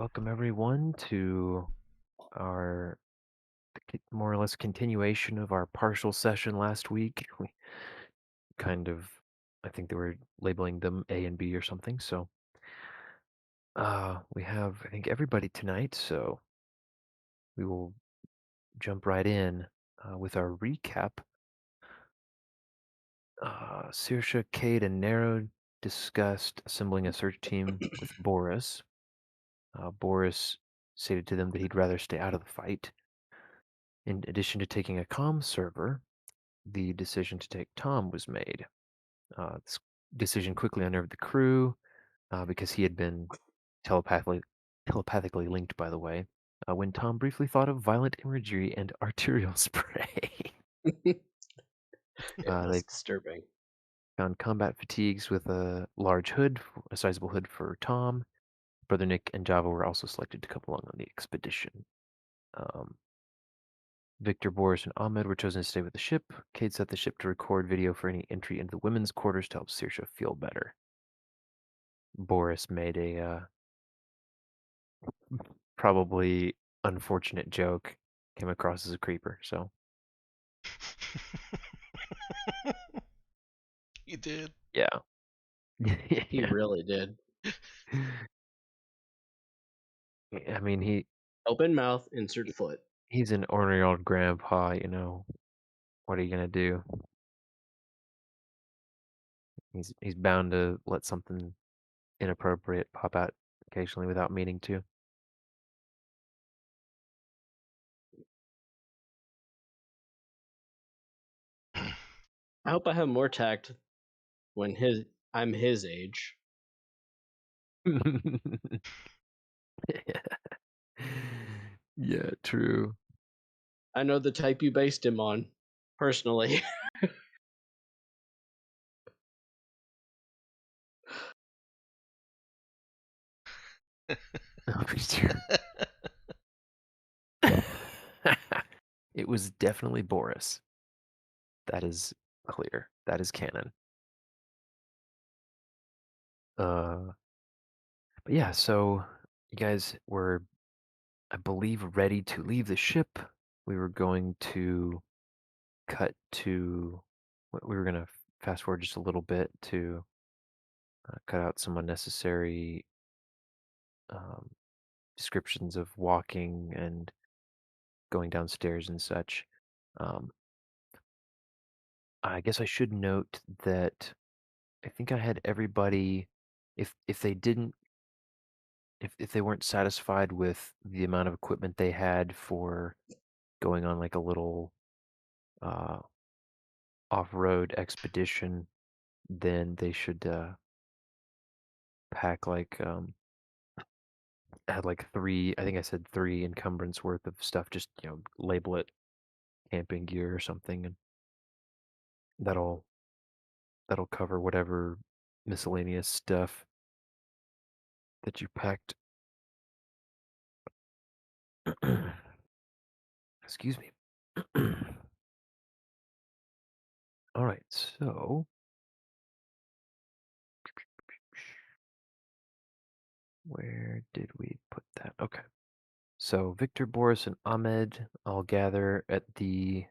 Welcome everyone to our more or less continuation of our partial session last week. We kind of, I think they were labeling them A and B or something. So we have, I think, everybody tonight. So we will jump right in with our recap. Saoirse, Cade, and Nero discussed assembling a search team with Boris. Boris stated to them that he'd rather stay out of the fight. In addition to taking a comm server, the decision to take Tom was made. This decision quickly unnerved the crew because he had been telepathically telepathically linked, by the way, when Tom briefly thought of violent imagery and arterial spray. It was They disturbing. found combat fatigues with a large hood, a sizable hood for Tom. Brother Nick and Java were also selected to come along on the expedition. Um, Victor, Boris, and Ahmed were chosen to stay with the ship. Cade set the ship to record video for any entry into the women's quarters to help Saoirse feel better. Boris made a probably unfortunate joke, came across as a creeper. So You did. yeah, He yeah. really did. I mean, Open mouth, insert foot. he's an ornery old grandpa. What are you gonna do? He's bound to let something inappropriate pop out occasionally without meaning to. I hope I have more tact when I'm his age. Yeah, true. I know the type you based him on, personally. It was definitely Boris. That is clear. That is canon. Uh, but yeah, so you guys were, I believe, ready to leave the ship. We were going to cut to, we were going to fast forward just a little bit to cut out some unnecessary um, descriptions of walking and going downstairs and such. Um, I guess I should note that I think I had everybody, if they didn't, if they weren't satisfied with the amount of equipment they had for going on like a little uh, off-road expedition, then they should pack like had like three. I think I said three encumbrance worth of stuff. Just label it camping gear or something, and that'll that'll cover whatever miscellaneous stuff that you packed. Excuse me. All right, so where did we put that? Okay. So Victor, Boris, and Ahmed all gather at the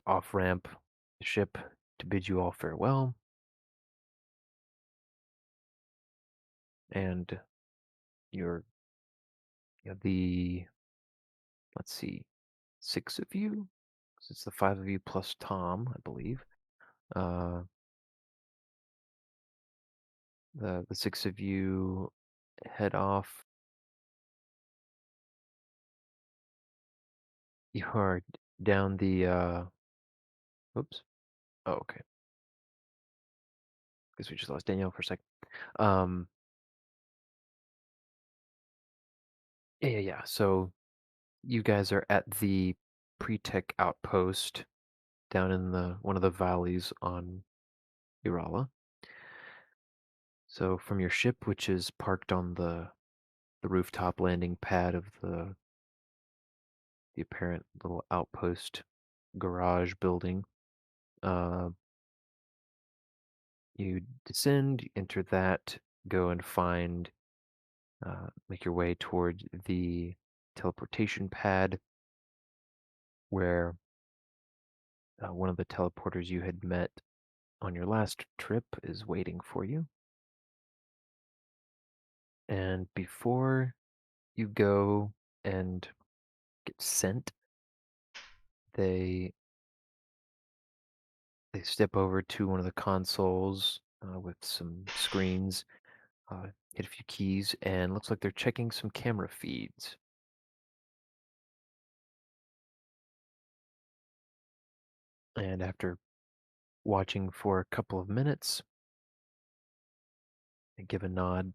off ramp ship to bid you all farewell. And you're the, let's see, six of you. 'Cause it's the five of you plus Tom, I believe. Uh, the six of you head off. You are down the. Oops. Oh, okay. Guess we just lost Danielle for a sec. Um, yeah. So you guys are at the pre-tech outpost down in the one of the valleys on Irala. So from your ship, which is parked on the rooftop landing pad of the apparent little outpost garage building, uh, you descend, enter that, go and find make your way toward the teleportation pad where one of the teleporters you had met on your last trip is waiting for you. And before you go and get sent, they they step over to one of the consoles with some screens, hit a few keys, and looks like they're checking some camera feeds. And after watching for a couple of minutes, they give a nod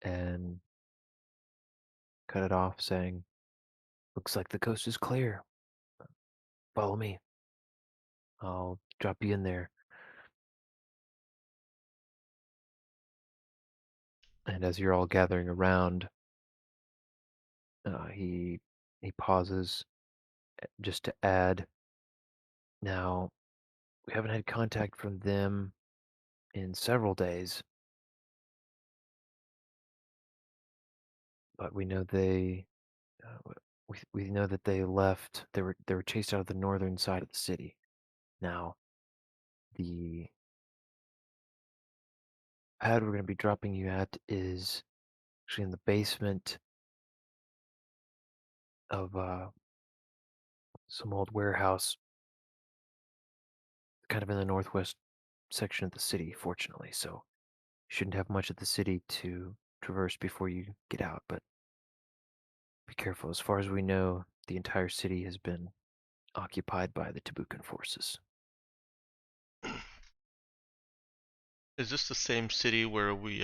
and cut it off, saying, "Looks like the coast is clear. Follow me. I'll drop you in there." And as you're all gathering around, he pauses just to add, "Now, we haven't had contact from them in several days, but we know we know that they left. They were chased out of the northern side of the city. Now, the pad we're going to be dropping you at is actually in the basement of some old warehouse, kind of in the northwest section of the city, fortunately. So you shouldn't have much of the city to traverse before you get out, but be careful. As far as we know, the entire city has been occupied by the Tabukan forces." Is this the same city where we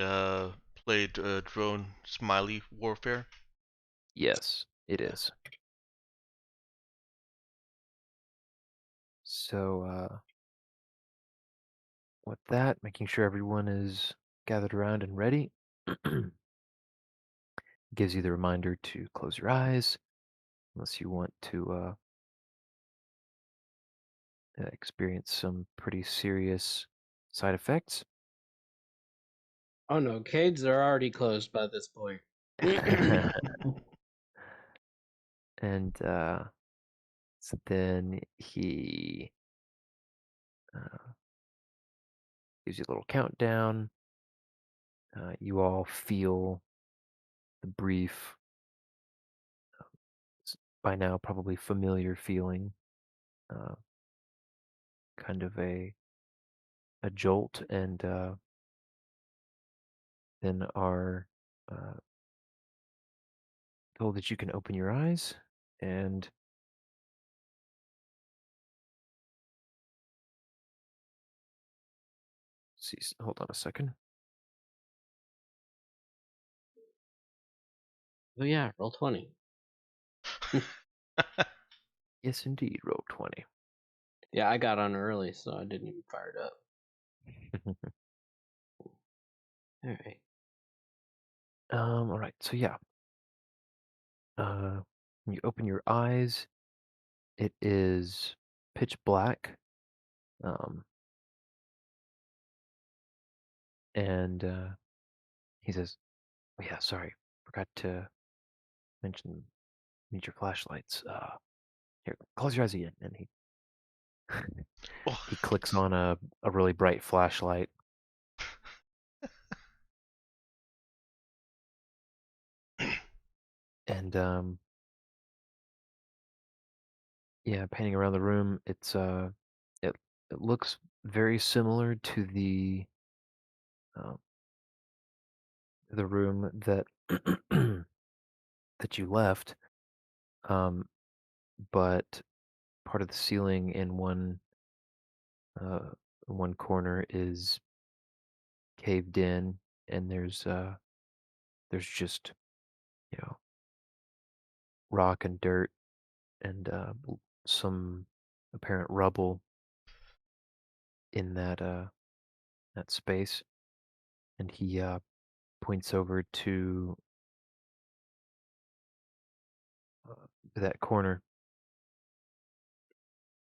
played drone smiley warfare? Yes, it is. So, with that, making sure everyone is gathered around and ready, gives you the reminder to close your eyes, unless you want to experience some pretty serious side effects. Oh no, Cades are already closed by this point. And so then he uh, gives you a little countdown. You all feel the brief, by now probably familiar feeling, uh, kind of a jolt, and then are uh, told that you can open your eyes and see. Hold on a second. Oh yeah, roll 20. Yes, indeed, roll 20. Yeah, I got on early, so I didn't even fire it up. All right. All right, so yeah, when you open your eyes, it is pitch black, um, and he says, "Oh yeah, sorry, forgot to mention need your flashlights. Here, close your eyes again." And he Oh, he clicks on a really bright flashlight, and yeah, painting around the room, it it looks very similar to uh, the room that that you left, um, but part of the ceiling in uh, one corner is caved in, and there's just, you know, rock and dirt and some apparent rubble in that space. And he points over to that corner.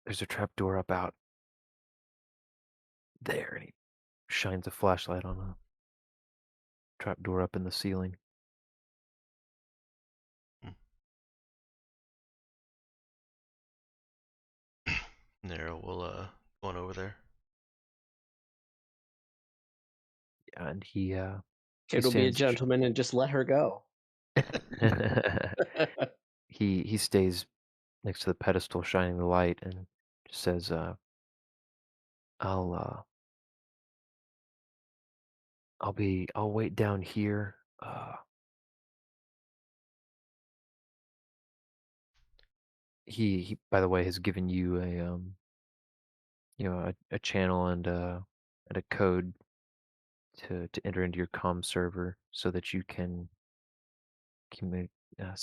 There's a trap door up out there, and he shines a flashlight on a trap door up in the ceiling. Nero will go on over there. and he Kid will be a stands. gentleman and just let her go. He stays next to the pedestal, shining the light, and just says, "I'll I'll wait down here. He by the way has given you a channel and a code to enter into your comm server so that you can so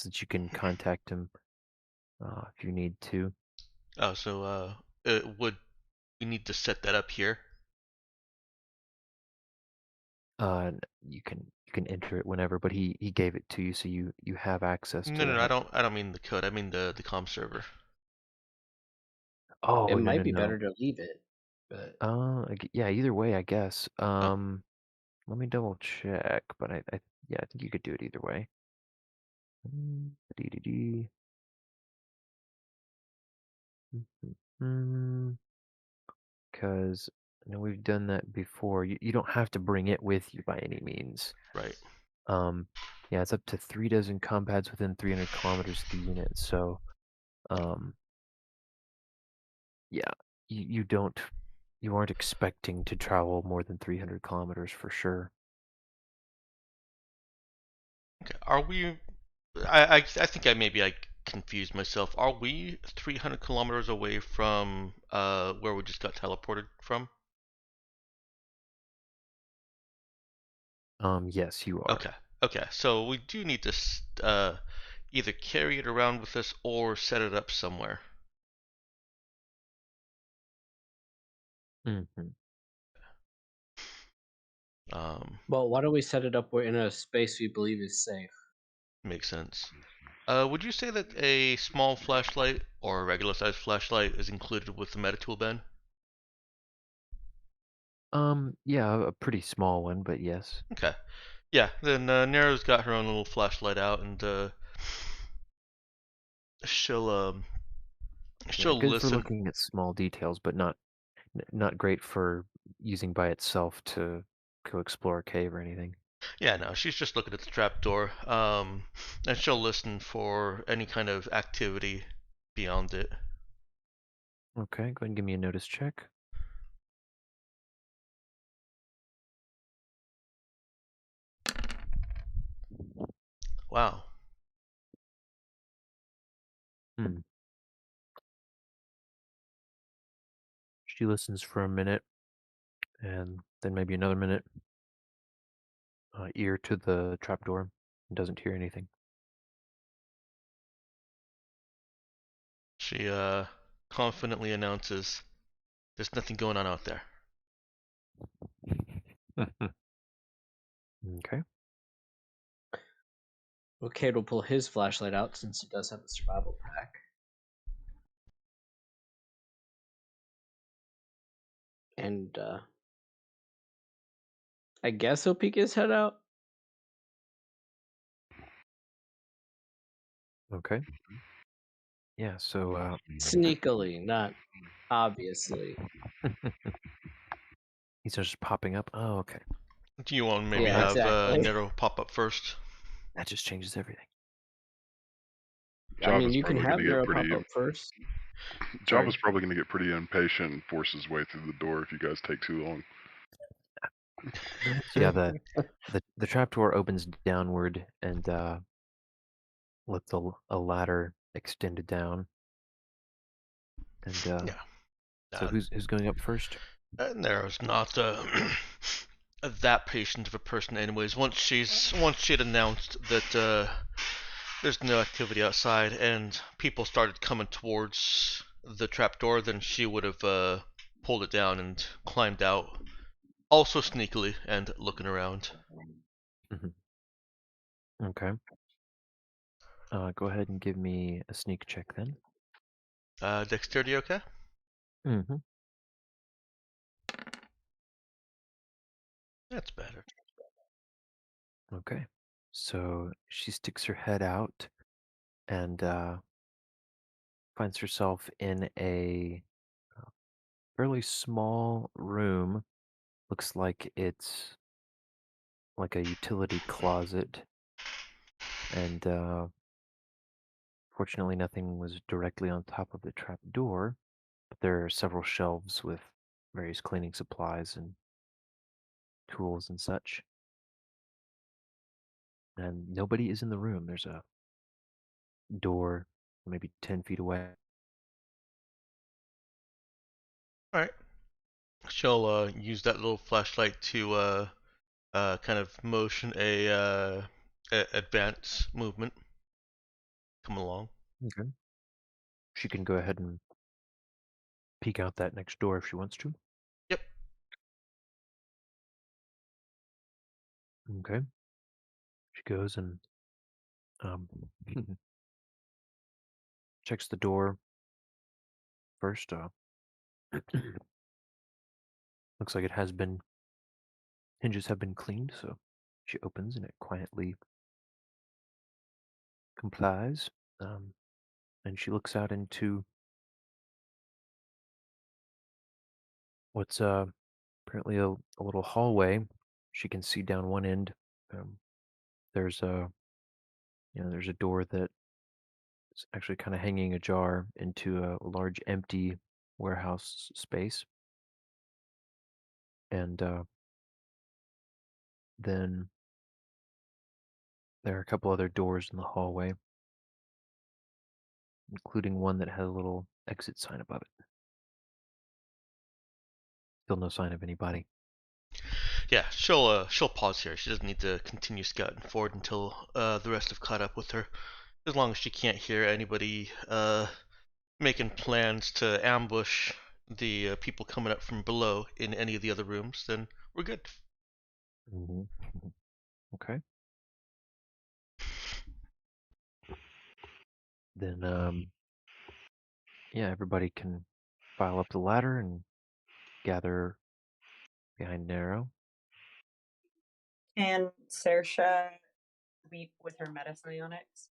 that you can contact him if you need to. Oh, so would we need to set that up here? You can enter it whenever, but he gave it to you, so you have access No, to no, no, I that. don't mean the code. I mean the comm server. Oh It no no might be no. better to leave it, but Yeah. Either way, I guess. Oh, Let me double check, but yeah, I think you could do it either way. Dee-dee-dee. Because I know we've done that before. You don't have to bring it with you by any means. right. Um, yeah, it's up to 3 dozen compads within 300 kilometers of the unit. So, um, yeah, you don't you aren't expecting to travel more than 300 kilometers for sure. Okay. Are we? I think I confused myself. Are we 300 kilometers away from where we just got teleported from? Yes, you are. Okay. Okay. So we do need to either carry it around with us or set it up somewhere. Hmm. well, why don't we set it up where in a space we believe is safe? Makes sense. Would you say that a small flashlight or a regular sized flashlight is included with the Metatool, Ben? Yeah, a pretty small one, but yes. Okay. Yeah, then Nero's got her own little flashlight out, and she'll Yeah, she'll good for listen. looking at small details, but not great for using by itself to go explore a cave or anything. Yeah, no, she's just looking at the trapdoor. And she'll listen for any kind of activity beyond it. Okay, go ahead and give me a notice check. Wow. Hmm. She listens for a minute, and then maybe another minute, ear to the trapdoor, and doesn't hear anything. She confidently announces, "There's nothing going on out there." Okay. Well, Cade will pull his flashlight out since he does have a survival pack. And I guess he'll peek his head out. Okay. Yeah, so Sneakily, not obviously. he's just popping up. Oh, okay. Do you want to maybe Yeah, have exactly. Nero pop up first? That just changes everything. I mean, Java's you can probably have going to get Nero pop pretty. up first. Sorry. Java's probably going to get pretty impatient and force his way through the door if you guys take too long. So yeah, the trapdoor opens downward and lets a ladder extended down. And Yeah. so who's going up first? Nero's not that patient of a person, anyways. Once she had announced that there's no activity outside and people started coming towards the trapdoor, then she would have pulled it down and climbed out, also sneakily and looking around. Okay. Go ahead and give me a sneak check then. Dexterity, okay? Mm-hmm. That's better. Okay. So she sticks her head out and finds herself in a fairly small room. Looks like it's like a utility closet, and fortunately, nothing was directly on top of the trap door. But there are several shelves with various cleaning supplies and tools and such. And nobody is in the room. There's a door maybe 10 feet away. All right. She'll use that little flashlight to kind of motion a advance movement. Come along. Okay. She can go ahead and peek out that next door if she wants to. Yep. Okay. She goes and um, checks the door first. Looks like it has been, hinges have been cleaned, so she opens and it quietly complies. And she looks out into what's apparently a little hallway. She can see down one end. Um, there's a there's a door that is actually kind of hanging ajar into a large empty warehouse space. And then there are a couple other doors in the hallway, including one that has a little exit sign above it. Still no sign of anybody. Yeah, she'll pause here. She doesn't need to continue scouting forward until the rest have caught up with her. As long as she can't hear anybody making plans to ambush the people coming up from below in any of the other rooms, then we're good. Mm-hmm. Okay. Then yeah, everybody can file up the ladder and gather behind Nero. Can Saoirse weep with her metapsionics?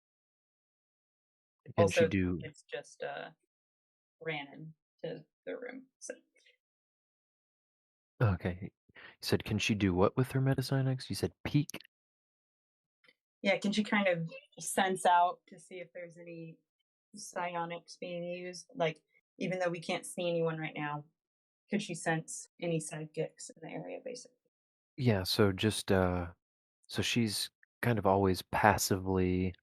Can she Also, do? it's just ran into the room. So Okay. You said, can she do what with her metapsionics? You said peek. yeah, can she kind of sense out to see if there's any psionics being used? Like, even though we can't see anyone right now, could she sense any psychics in the area, basically? Yeah. So just so she's kind of always passively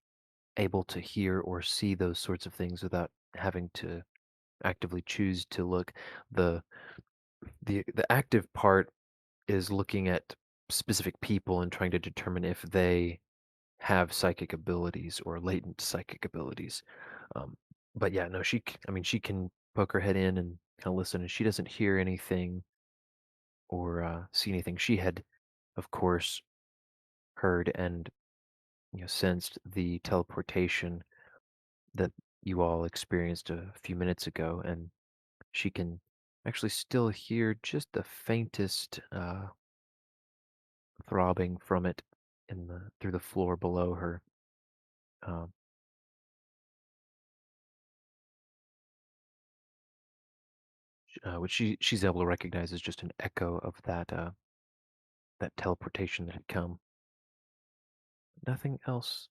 able to hear or see those sorts of things without having to actively choose to look. The the active part is looking at specific people and trying to determine if they have psychic abilities or latent psychic abilities. Um, but yeah, no, I mean, she can poke her head in and kind of listen, and she doesn't hear anything or see anything. She had, of course, heard and sensed the teleportation that you all experienced a few minutes ago, and she can actually still hear just the faintest throbbing from it through the floor below her. Um, which she's able to recognize as just an echo of that teleportation that had come. Nothing else.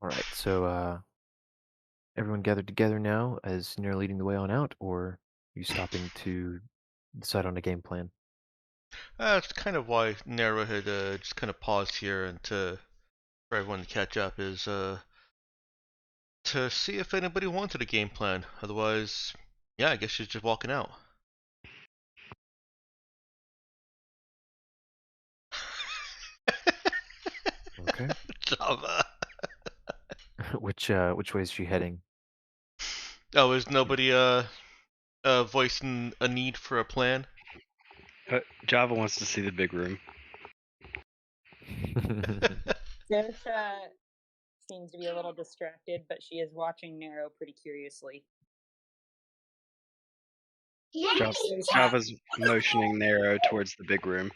All right, so everyone gathered together now as Nero leading the way on out, or are you stopping to decide on a game plan? That's kind of why Nero had just kind of paused here and for everyone to catch up is to see if anybody wanted a game plan. Otherwise, yeah, I guess she's just walking out. Okay. Java. Which way is she heading? Oh, is nobody voicing a need for a plan? Java wants to see the big room. Saoirse seems to be a little distracted, but she is watching Nero pretty curiously. Java's motioning Nero towards the big room.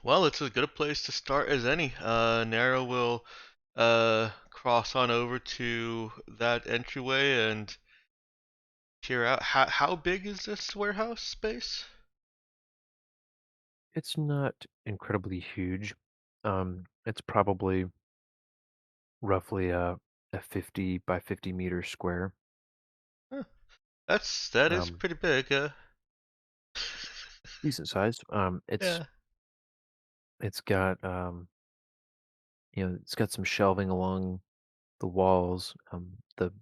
Well, it's as good a place to start as any. Nero will cross on over to that entryway and peer out. How big is this warehouse space? It's not incredibly huge. It's probably roughly a 50 by 50 meter square. That is Um, pretty big. Decent size. Yeah. It's got it's got some shelving along the walls. There's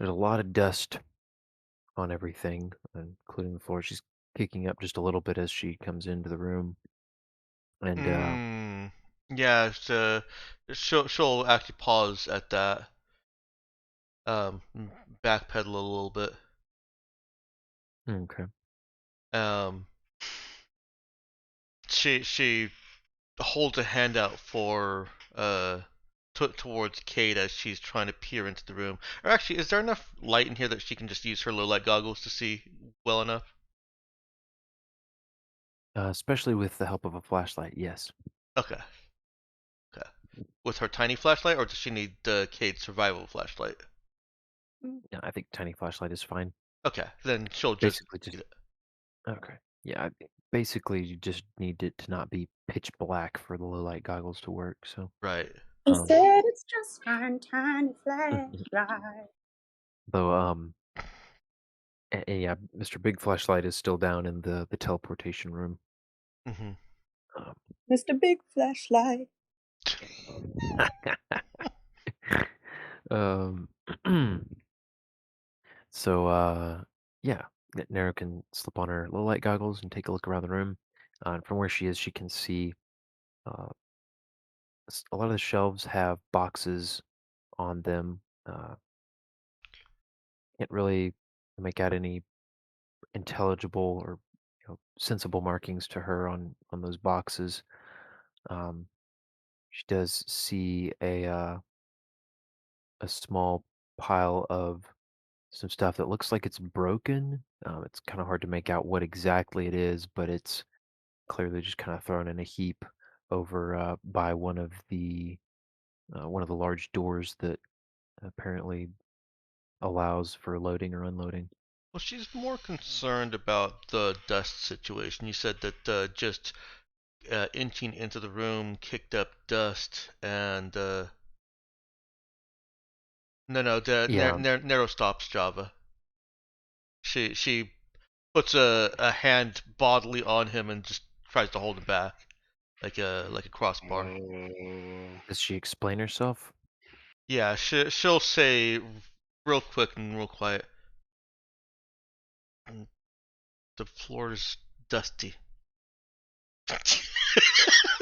a lot of dust on everything, including the floor. She's kicking up just a little bit as she comes into the room, and Yeah. She'll actually pause at that. Backpedal a little bit. okay. She holds a hand out for towards Kate as she's trying to peer into the room. Or actually, is there enough light in here that she can just use her low light goggles to see well enough? Especially with the help of a flashlight. Yes. Okay. Okay. With her tiny flashlight, or does she need Kate's survival flashlight? No, I think tiny flashlight is fine. Okay, then she'll just Basically, just okay. Yeah, basically you just need it to not be pitch black for the low light goggles to work. So right. He Um, said it's just one tiny flashlight. though and yeah, Mr. Big Flashlight is still down in the teleportation room. Mm-hmm. Mr. Big Flashlight. um, so yeah, Nero can slip on her low light goggles and take a look around the room. And from where she is, she can see uh, a lot of the shelves have boxes on them. Can't really make out any intelligible or sensible markings to her on those boxes. She does see a small pile of some stuff that looks like it's broken. It's kind of hard to make out what exactly it is, but it's clearly just kind of thrown in a heap over by one of the large doors that apparently allows for loading or unloading. Well, she's more concerned about the dust situation. You said that just inching into the room kicked up dust, and no, Yeah, Nero stops Java. She puts a hand bodily on him and just tries to hold him back, like a crossbar. does she explain herself? Yeah, she'll say real quick and real quiet. The floor is dusty.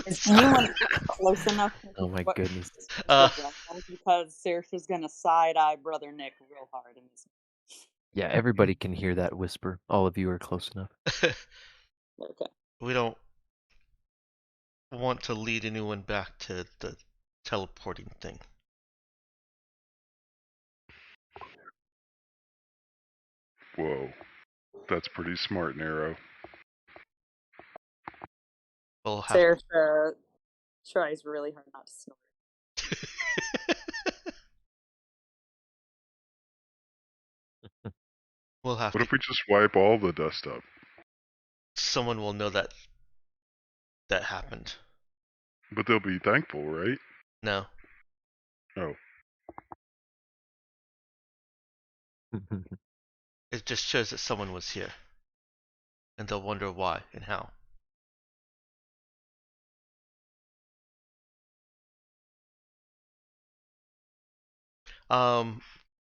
Is anyone close enough? to Oh my what- goodness. Because Saoirse's gonna side eye Brother Nick real hard in this. Yeah, everybody can hear that whisper. All of you are close enough. Okay. We don't want to lead anyone back to the teleporting thing. Whoa. That's pretty smart, Nero. We'll have Saoirse tries really hard not to snort. we'll have What to. if we just wipe all the dust up? Someone will know that happened. But they'll be thankful, right? No. Oh. It just shows that someone was here. And they'll wonder why and how.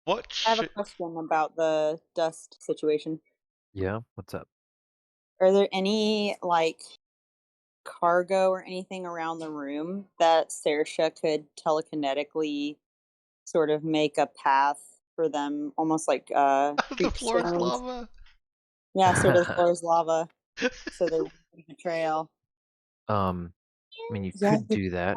What I have a should question about the dust situation. Yeah, what's up? Are there any like cargo or anything around the room that Saoirse could telekinetically sort of make a path for them, almost like the creep floor is stones? lava? Yeah, sort of the floor is lava, so they leave a trail. I mean, you Yeah, could do that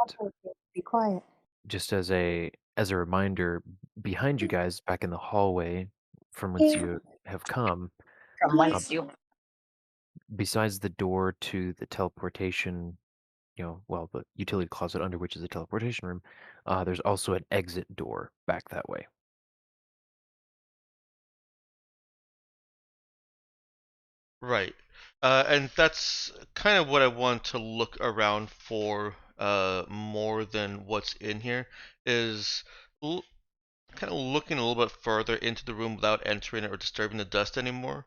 Be quiet. just as a reminder. behind you guys, back in the hallway from whence you have come, From whence uh, you. besides the door to the teleportation, well, the utility closet under which is the teleportation room, there's also an exit door back that way. Right. And that's kind of what I want to look around for more than what's in here is l kind of looking a little bit further into the room without entering it or disturbing the dust anymore.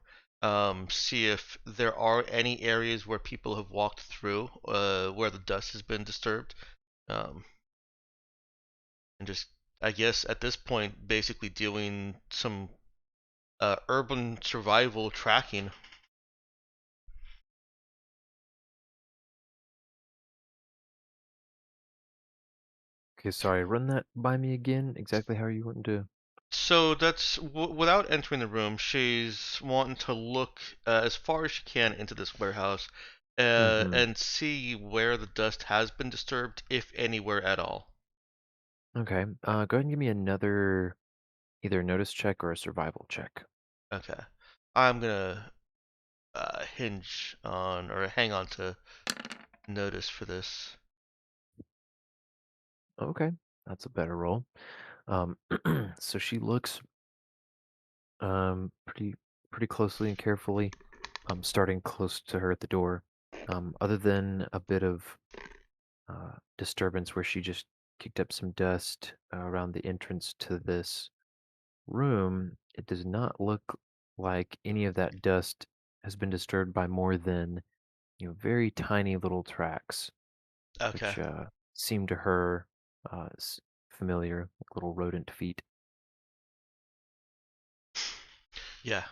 See if there are any areas where people have walked through where the dust has been disturbed. Um, and just, I guess, at this point, basically doing some urban survival tracking. Okay, sorry, run that by me again. Exactly how you want to. So that's without entering the room, she's wanting to look as far as she can into this warehouse Mm-hmm. and see where the dust has been disturbed, if anywhere at all. Okay, go ahead and give me another either notice check or a survival check. Okay. I'm gonna hinge on or hang on to notice for this. Okay, that's a better roll. So she looks pretty closely and carefully, starting close to her at the door. Other than a bit of disturbance where she just kicked up some dust around the entrance to this room, it does not look like any of that dust has been disturbed by more than very tiny little tracks, Okay. which seem to her familiar, like little rodent feet. Yeah.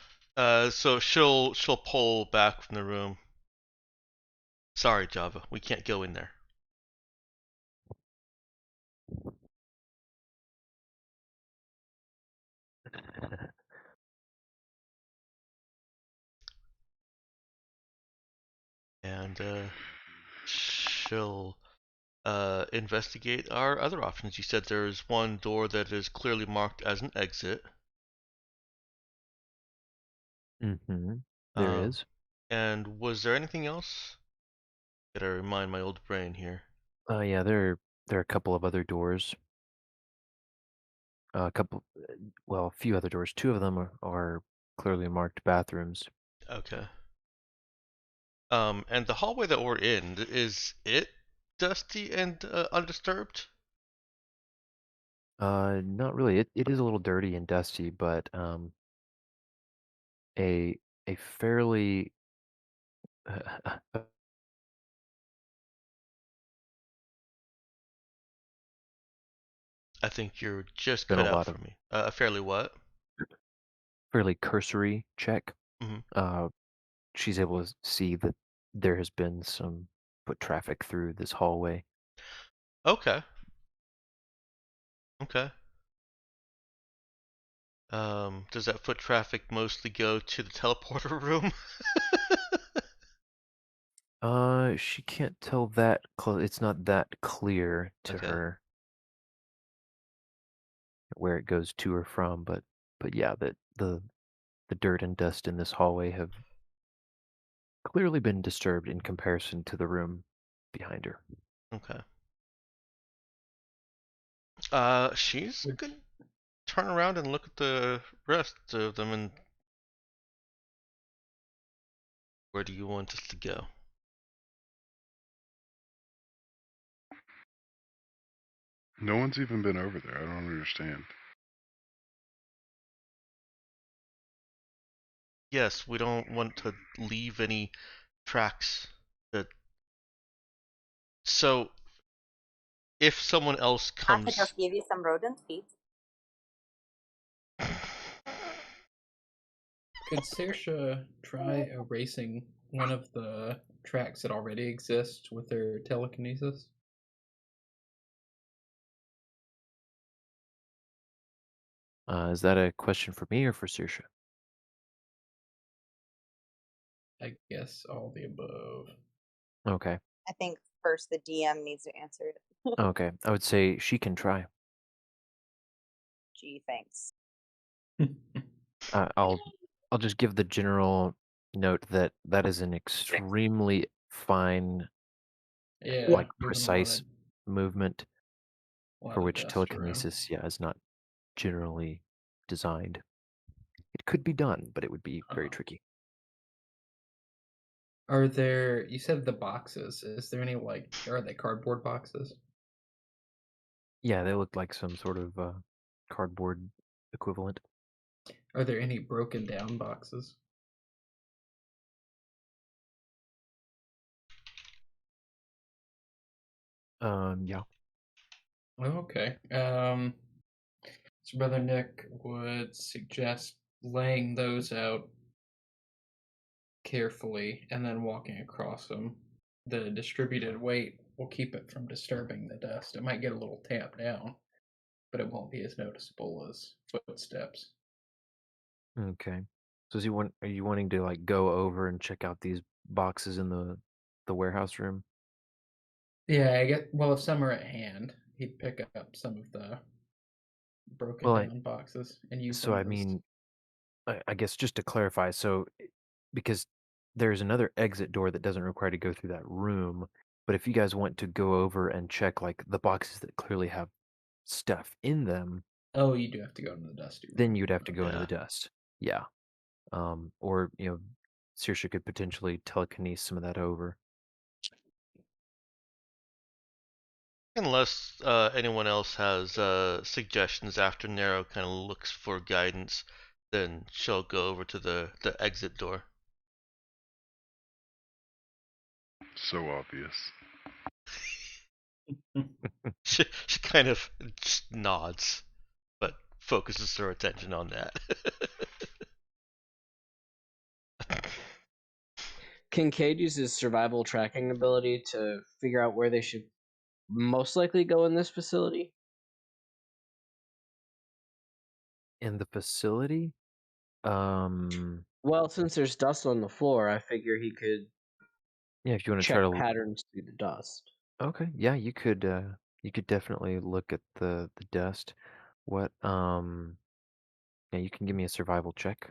So she'll pull back from the room. Sorry, Java, we can't go in there. And she'll investigate our other options. You said there's one door that is clearly marked as an exit. Mm-hmm. There is. And was there anything else? Gotta remind my old brain here. Yeah, there are a couple of other doors. A few other doors. Two of them are clearly marked bathrooms. Okay. And the hallway that we're in, is it dusty and undisturbed? Not really. It is a little dirty and dusty, but a a fairly I think you're just been a cut out lot for of me. Fairly what? fairly cursory check. Hmm. Uh, she's able to see that there has been some foot traffic through this hallway. Okay. Okay. Does that foot traffic mostly go to the teleporter room? She can't tell that it's not that clear to Okay. her where it goes to or from, but yeah, that the dirt and dust in this hallway have clearly been disturbed in comparison to the room behind her. Okay. She's gonna turn around and look at the rest of them and where do you want us to go? No one's even been over there. I don't understand. Yes, we don't want to leave any tracks that so if someone else I could comes just give you some rodent feet. Could Saoirse try erasing one of the tracks that already exist with her telekinesis? Is that a question for me or for Saoirse? I guess all the above. Okay. I think first the DM needs to answer it. Okay. I would say she can try. Gee, thanks. I'll just give the general note that that is an extremely fine, Yeah, like moving precise movement a lot for of which dust around. telekinesis, yeah, is not generally designed. It could be done, but it would be very Uh-huh. tricky. Are there? You said the boxes. Is there any are they cardboard boxes? Yeah, they look like some sort of cardboard equivalent. Are there any broken down boxes? Yeah. Oh, okay. So Brother Nick would suggest laying those out carefully and then walking across them. The distributed weight will keep it from disturbing the dust. It might get a little tamped down, but it won't be as noticeable as footsteps. Okay. So are you wanting to like go over and check out these boxes in the warehouse room? Yeah, I get. Well, if some are at hand, he'd pick up some of the broken Well, down boxes and use so them I as. mean, I guess just to clarify, because there's another exit door that doesn't require to go through that room, but if you guys want to go over and check like the boxes that clearly have stuff in them, Oh, you do have to go into the dusty room. then you'd have to go into Yeah. the dust. Yeah. Or Saoirse could potentially telekinesis some of that over. Unless anyone else has suggestions after Nero kind of looks for guidance, then she'll go over to the exit door. So obvious. She kind of just nods, but focuses her attention on that. Kincaid uses survival tracking ability to figure out where they should most likely go in this facility. In the facility, um, Well, since there's dust on the floor, I figure he could yeah, if you want to try check to, patterns through the dust. okay, yeah, you could definitely look at the dust. What, yeah, you can give me a survival check.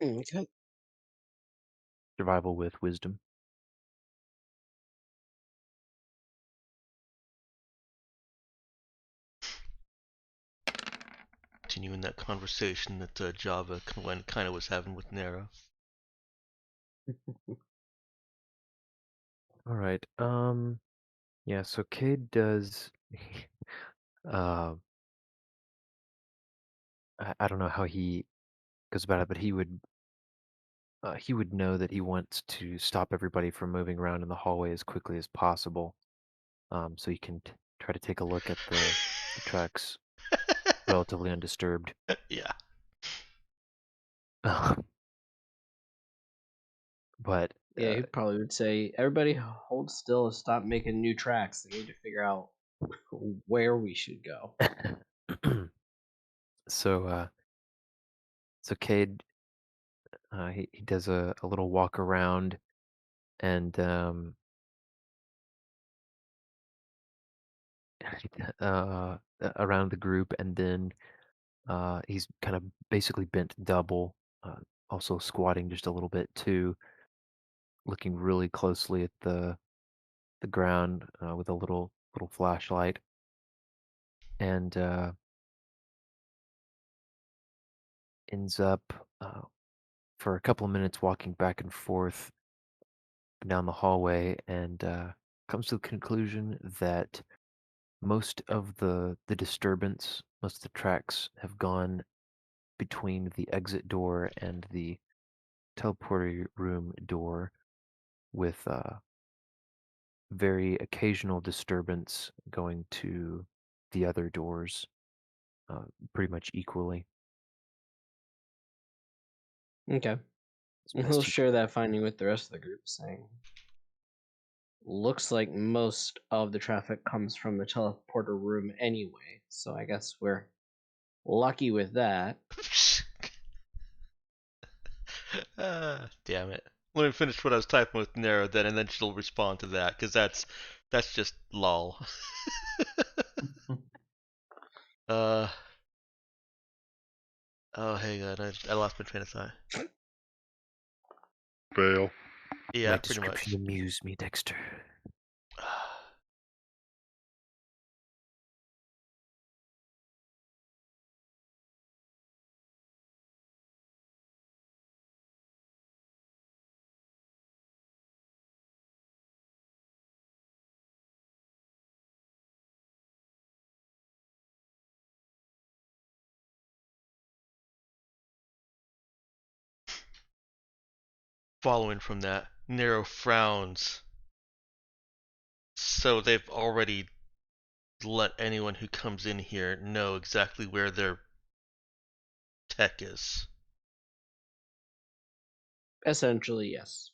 Okay. Survival with wisdom. Continuing that conversation that Java kind of was having with Nero. All right. Yeah, so Cade does uh I don't know how he goes about it, but he would know that he wants to stop everybody from moving around in the hallway as quickly as possible. So he can try to take a look at the tracks relatively undisturbed. Yeah. But Yeah, he probably would say, "Everybody, hold still and stop making new tracks. They need to figure out where we should go." so Cade he does a little walk around and around the group, and then he's kind of basically bent double, also squatting just a little bit too, looking really closely at the ground with a little flashlight, and ends up for a couple of minutes walking back and forth down the hallway, and comes to the conclusion that most of the disturbance, most of the tracks have gone between the exit door and the teleporter room door, with very occasional disturbance going to the other doors, pretty much equally. Okay. As And best he'll he share that finding with the rest of the group, saying, "Looks like most of the traffic comes from the teleporter room anyway, so I guess we're lucky with that." Damn it. Let me finish what I was typing with Nero then, and then she'll respond to that, because that's just lol. Uh. Oh, hang on. I lost my train of thought. Fail. Yeah, My pretty description much. amused me, Dexter. Following from that, Nero frowns. So they've already let anyone who comes in here know exactly where their tech is. Essentially, yes.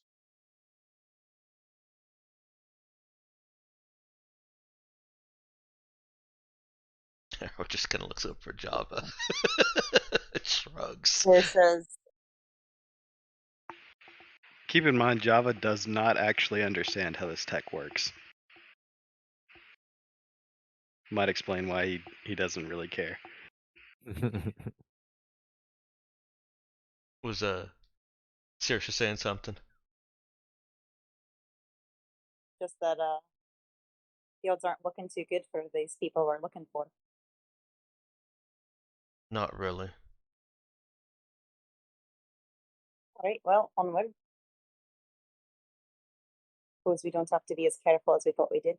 Nero just kind of looks up for Java. Shrugs. Saoirse's Keep in mind, Java does not actually understand how this tech works. Might explain why he doesn't really care. Was Saoirse saying something? just that fields aren't looking too good for these people we're looking for. Not really. All right, well, onward. Suppose we don't have to be as careful as we thought we did.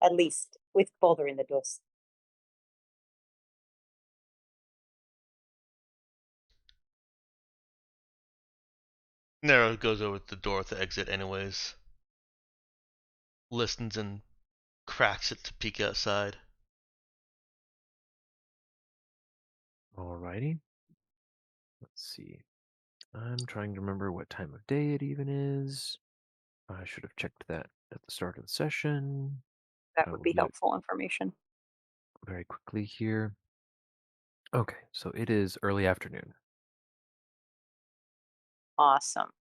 At least with Boulder in the dust. Nero goes over to the door at the exit anyways. Listens and cracks it to peek outside. Alrighty. Let's see. I'm trying to remember what time of day it even is. I should have checked that at the start of the session. That I would will be do it helpful information. very quickly here. Okay, so it is early afternoon. Awesome.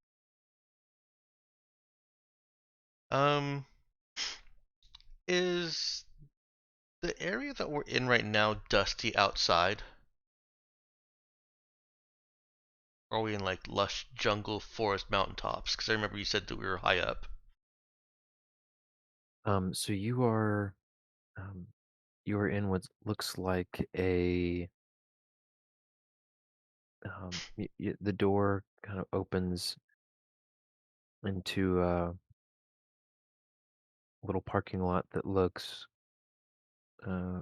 Is the area that we're in right now dusty outside? Or are we in like lush jungle, forest, mountaintops? Because I remember you said that we were high up. So you are in what looks like a the door kind of opens into a little parking lot that looks uh,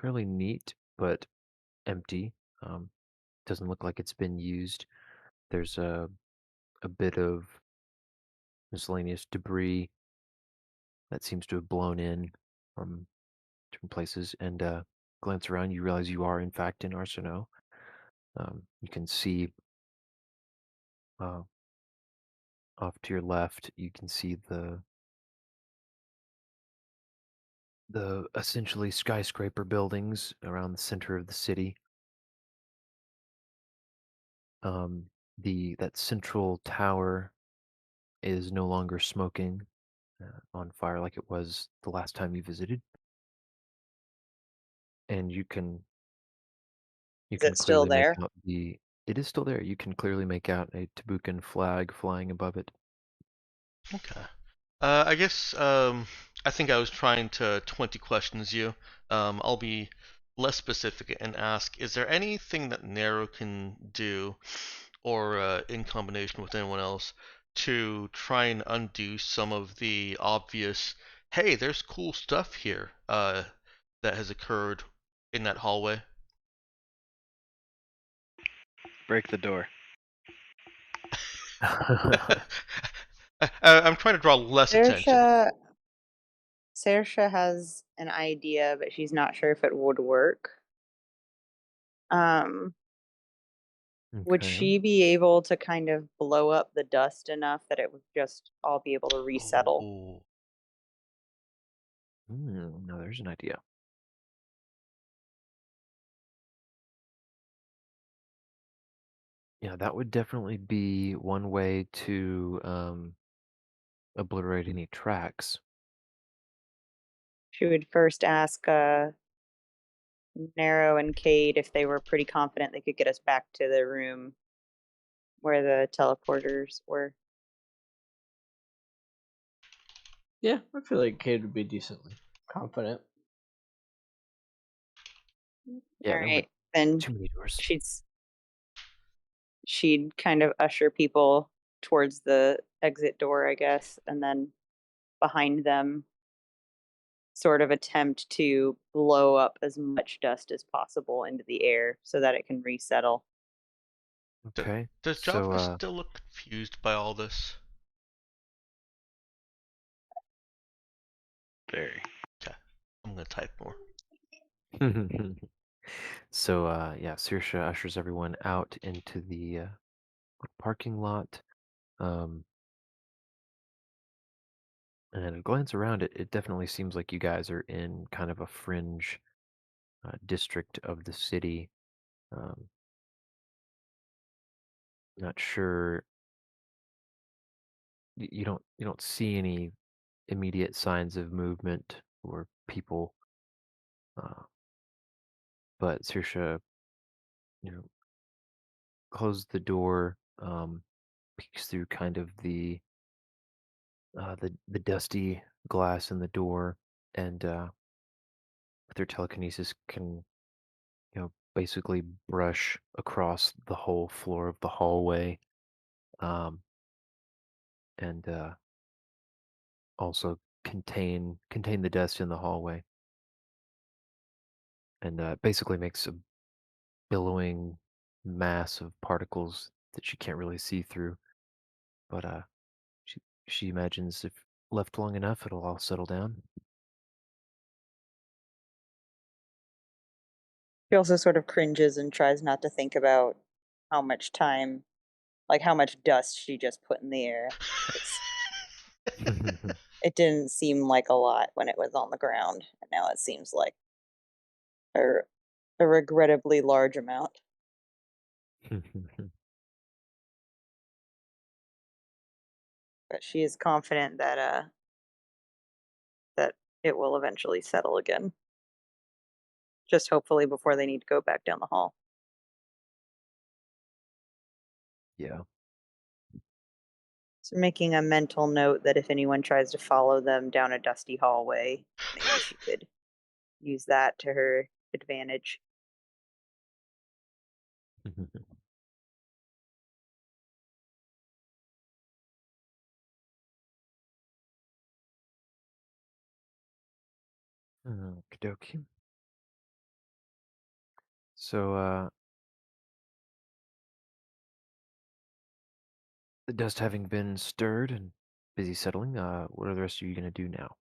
fairly neat but empty. Doesn't look like it's been used. There's a bit of miscellaneous debris that seems to have blown in from different places. And glance around, you realize you are in fact in Arsenault. You can see uh, off to your left. You can see the essentially skyscraper buildings around the center of the city. That central tower is no longer smoking, on fire like it was the last time you visited, and you Is can it still clearly make there? out the. It is still there. You can clearly make out a Tabukan flag flying above it. Okay. I guess I think I was trying to 20 questions you. I'll be less specific and ask: is there anything that Nero can do, or in combination with anyone else, to try and undo some of the obvious, hey, there's cool stuff here, that has occurred in that hallway? Break the door. I'm trying to draw less attention. Saoirse has an idea, but she's not sure if it would work. Would Okay. she be able to kind of blow up the dust enough that it would just all be able to resettle? Ooh. Now there's an idea. Yeah, that would definitely be one way to obliterate any tracks. She would first ask Narrow and Cade if they were pretty confident they could get us back to the room where the teleporters were. Yeah, I feel like Cade would be decently confident. Yeah, All there right, were then too many doors. she'd kind of usher people towards the exit door, I guess, and then behind them sort of attempt to blow up as much dust as possible into the air so that it can resettle. Okay. Does So, Java still look confused by all this? Very. Okay, I'm gonna type more. so yeah, Saoirse ushers everyone out into the parking lot. And at a glance around it, it definitely seems like you guys are in kind of a fringe district of the city. Um, not sure. You don't see any immediate signs of movement or people. Uh, but Saoirse, you know, closed the door, peeks through kind of the dusty glass in the door, and with her telekinesis can basically brush across the whole floor of the hallway, um, and also contain the dust in the hallway, and basically makes a billowing mass of particles that she can't really see through. But she she imagines if left long enough, it'll all settle down. She also sort of cringes and tries not to think about how much time, like how much dust she just put in the air. It didn't seem like a lot when it was on the ground, and now it seems like a, a regrettably large amount. But she is confident that it will eventually settle again. Just hopefully before they need to go back down the hall. Yeah. So making a mental note that if anyone tries to follow them down a dusty hallway, maybe she could use that to her advantage. Okie dokie. So, the dust having been stirred and busy settling, what are the rest of you gonna do now?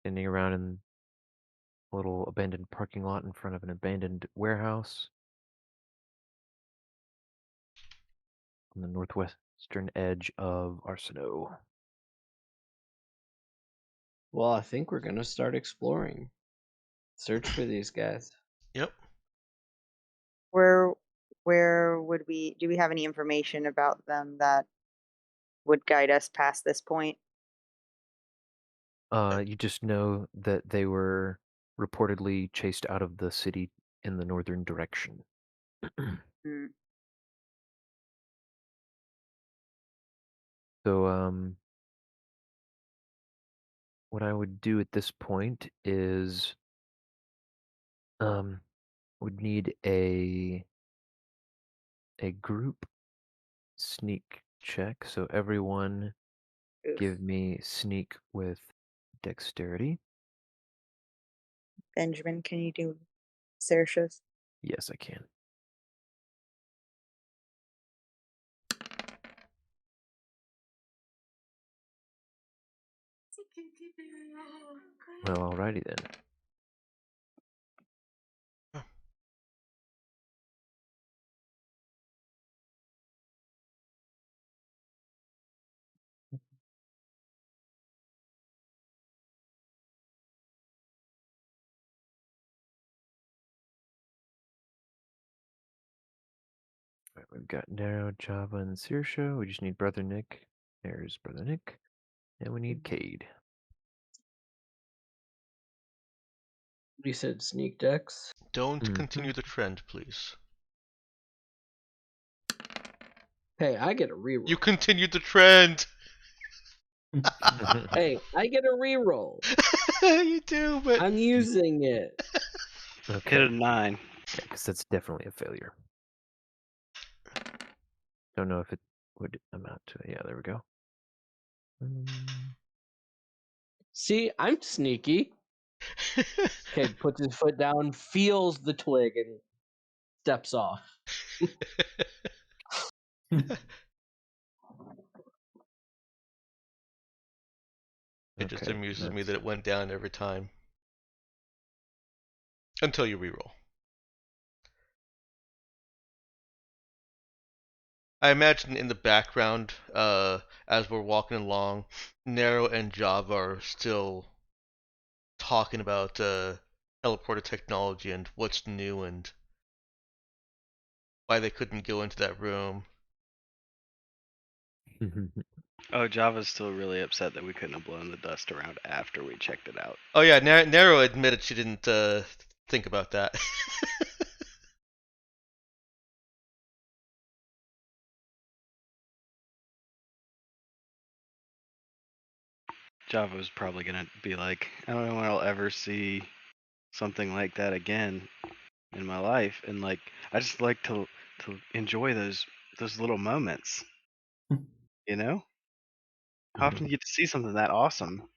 Standing around in a little abandoned parking lot in front of an abandoned warehouse on the northwestern edge of Arsino. Well, I think we're gonna start exploring. Search for these guys. Yep. Where would we do we have any information about them that would guide us past this point? You just know that they were reportedly chased out of the city in the northern direction. Hmm. So, what I would do at this point is, would need a group sneak check. So everyone Oof. give me sneak with dexterity. Benjamin, can you do Saoirse's? Yes, I can. Well, alrighty then. Right, we've got Nero, Java, and Saoirse. We just need Brother Nick. There's Brother Nick. And we need Cade. You said sneak dex. Don't Mhm. continue the trend, please. Hey, I get a reroll. You continued the trend. Hey, I get a reroll. You do, but I'm using it. Hit Okay. a 9. Because that's definitely a failure. Don't know if it would amount to. Yeah, there we go. See, I'm sneaky. Okay, puts his foot down, feels the twig, and steps off. it just Okay, amuses me that's- that it went down every time. Until you reroll. I imagine in the background, as we're walking along, Nero and Java are still talking about teleporter technology and what's new and why they couldn't go into that room. Oh, Java's still really upset that we couldn't have blown the dust around after we checked it out. Oh yeah, Nero admitted she didn't think about that. Java was probably gonna be like, I don't know when I'll ever see something like that again in my life, and like I just like to enjoy those little moments. You know, how often do you get to see something that awesome?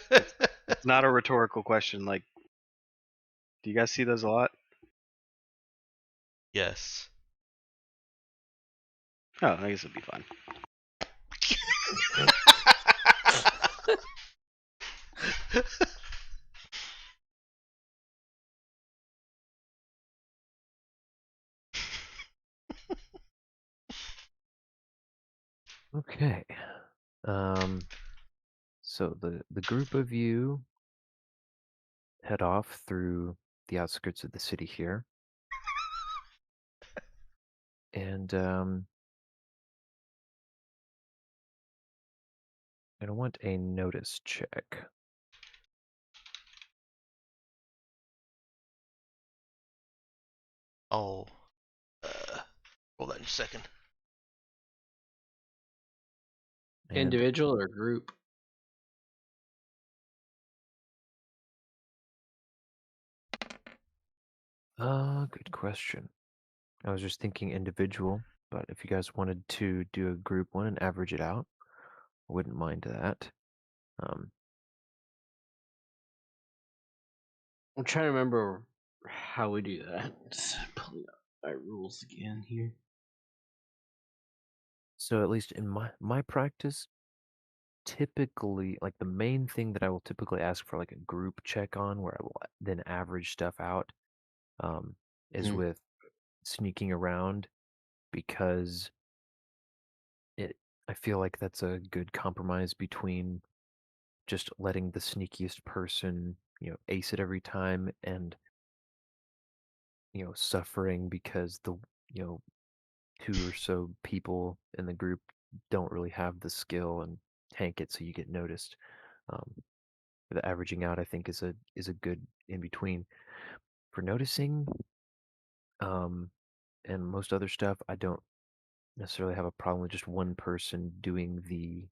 It's not a rhetorical question. Like, do you guys see those a lot? Yes. Oh, I guess it'd be fun. Okay. So the group of you head off through the outskirts of the city here. And I want a notice check. I'll roll that in a second. And Individual or group? good question. I was just thinking individual, but if you guys wanted to do a group one and average it out, I wouldn't mind that. I'm trying to remember how we do that. Just pulling up my rules again here. So at least in my practice, typically, like the main thing that I will typically ask for like a group check on, where I will then average stuff out, is Mm. with sneaking around, because I feel like that's a good compromise between just letting the sneakiest person, ace it every time, and suffering because the you know two or so people in the group don't really have the skill and tank it, so you get noticed. Um, the averaging out, I think, is a good in between for noticing. And most other stuff, I don't necessarily have a problem with just one person doing the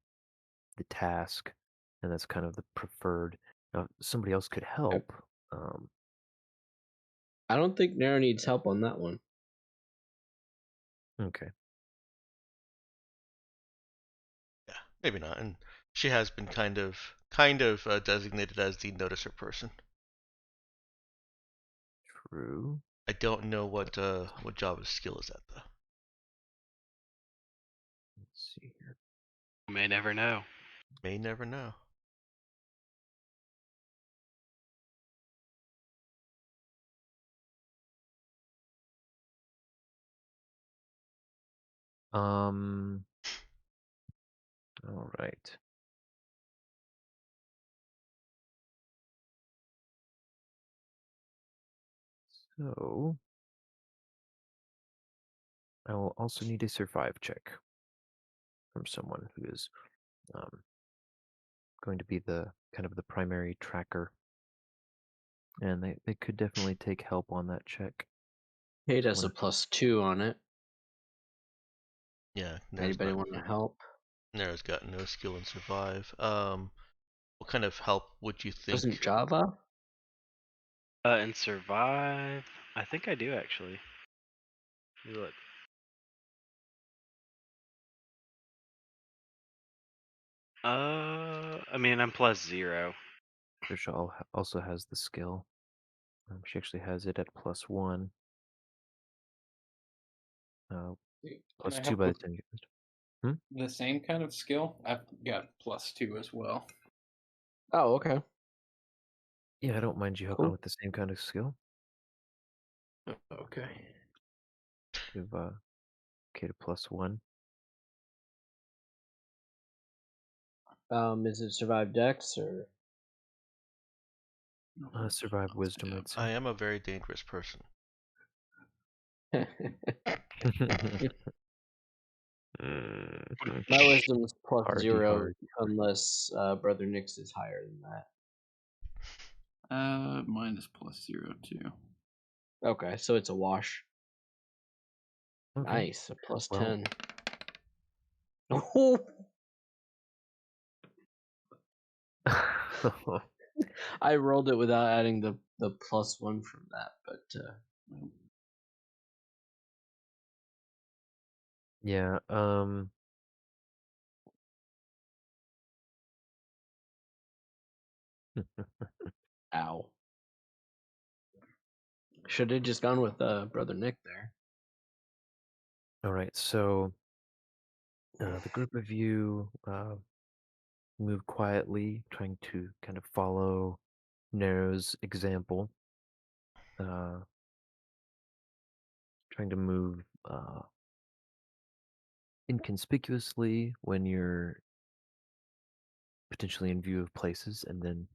task, and that's kind of the preferred. Now, if somebody else could help. I don't think Nero needs help on that one. Okay. Yeah, maybe not. And she has been kind of designated as the noticer person. True. I don't know what Java's skill is at though. Let's see here. You may never know. May never know. All right. So I will also need a survive check from someone who is going to be the kind of the primary tracker, and they could definitely take help on that check. Cade has a Wanna- +2 on it. Yeah. Anybody want to help? Nero's got no skill in survive. What kind of help would you think? Doesn't Java? And survive. I think I do actually. Let me look. I mean, I'm +0. Trisha also has the skill. She actually has it at +1. Can I +2 help by the with time you used. the same kind of skill? I've got +2 as well. Oh, okay. Yeah, I don't mind you helping Cool. with the same kind of skill. Okay. Give Kate a +1. Is it survive Dex or? Survive wisdom, I'd say. I am a very dangerous person. My wisdom is Hardy +0 hard. unless Brother Nix is higher than that. Mine is +0 too. Okay, so it's a wash. Okay. Nice, a +10. I rolled it without adding the +1 from that, but Yeah. ow. Should have just gone with Brother Nick there. All right. So the group of you move quietly, trying to kind of follow Nero's example. Trying to move inconspicuously when you're potentially in view of places, and then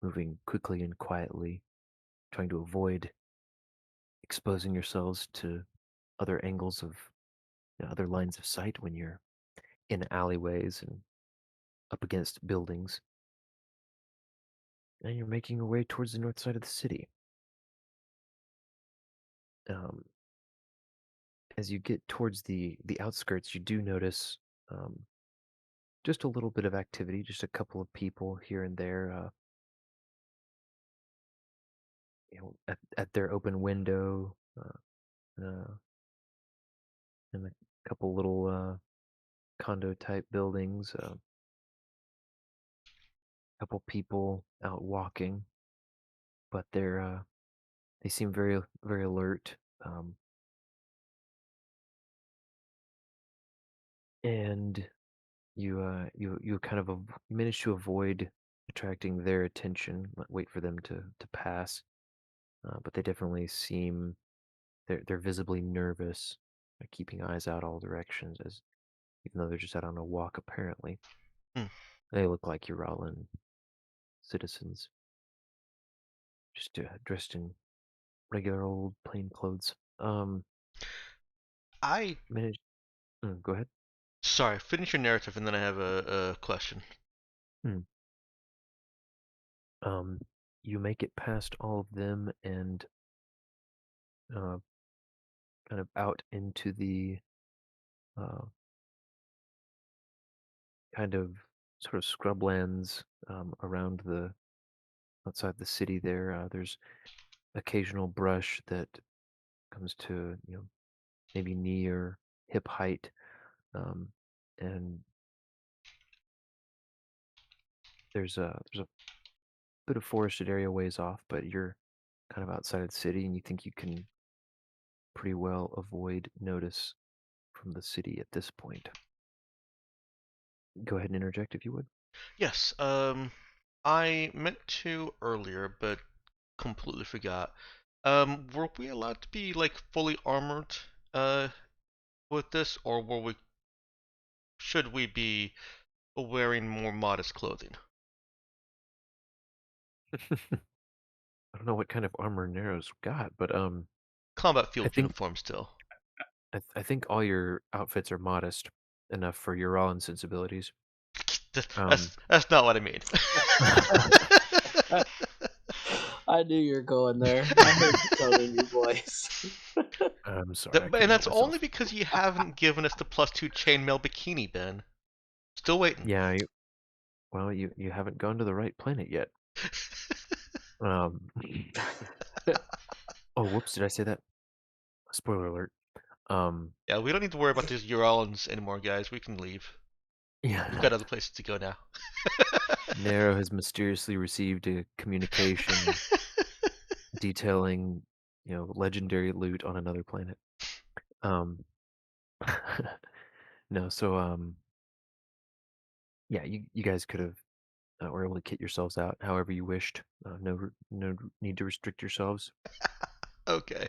moving quickly and quietly, trying to avoid exposing yourselves to other angles of other lines of sight when you're in alleyways and up against buildings. And you're making your way towards the north side of the city. As you get towards the outskirts, you do notice just a little bit of activity, just a couple of people here and there, at their open window, and a couple little condo type buildings. Couple people out walking, but they seem very very alert. And you kind of manage to avoid attracting their attention. Wait for them to pass, but they definitely seem they're visibly nervous, keeping eyes out all directions, as even though they're just out on a walk apparently. Hmm. They look like Uralan citizens, just dressed in regular old plain clothes. I Manage. Go ahead. Sorry, finish your narrative and then I have a question. You make it past all of them and kind of out into the kind of sort of scrublands around the outside the city. There's occasional brush that comes to maybe knee or hip height, and there's a bit of forested area ways off, but you're kind of outside of the city, and you think you can pretty well avoid notice from the city at this point. Go ahead and interject if you would. Yes, I meant to earlier, but completely forgot. Were we allowed to be like fully armored with this, or should we be wearing more modest clothing? I don't know what kind of armor Nero's got, but Combat field think- uniform still. I think all your outfits are modest enough for your Uralan sensibilities. That's not what I mean. I knew you were going there. I heard the tone in your voice. I'm sorry. I couldn't And that's help myself. only because you haven't given us the +2 chainmail bikini, Ben. Still waiting. Yeah, well, you haven't gone to the right planet yet. Um. Oh, whoops! Did I say that? Spoiler alert. Yeah, we don't need to worry about these Uralans anymore, guys. We can leave. We've Yeah. got other places to go now. Nero has mysteriously received a communication detailing, legendary loot on another planet. No, so yeah, you guys could have were able to kit yourselves out however you wished. No need to restrict yourselves. Okay.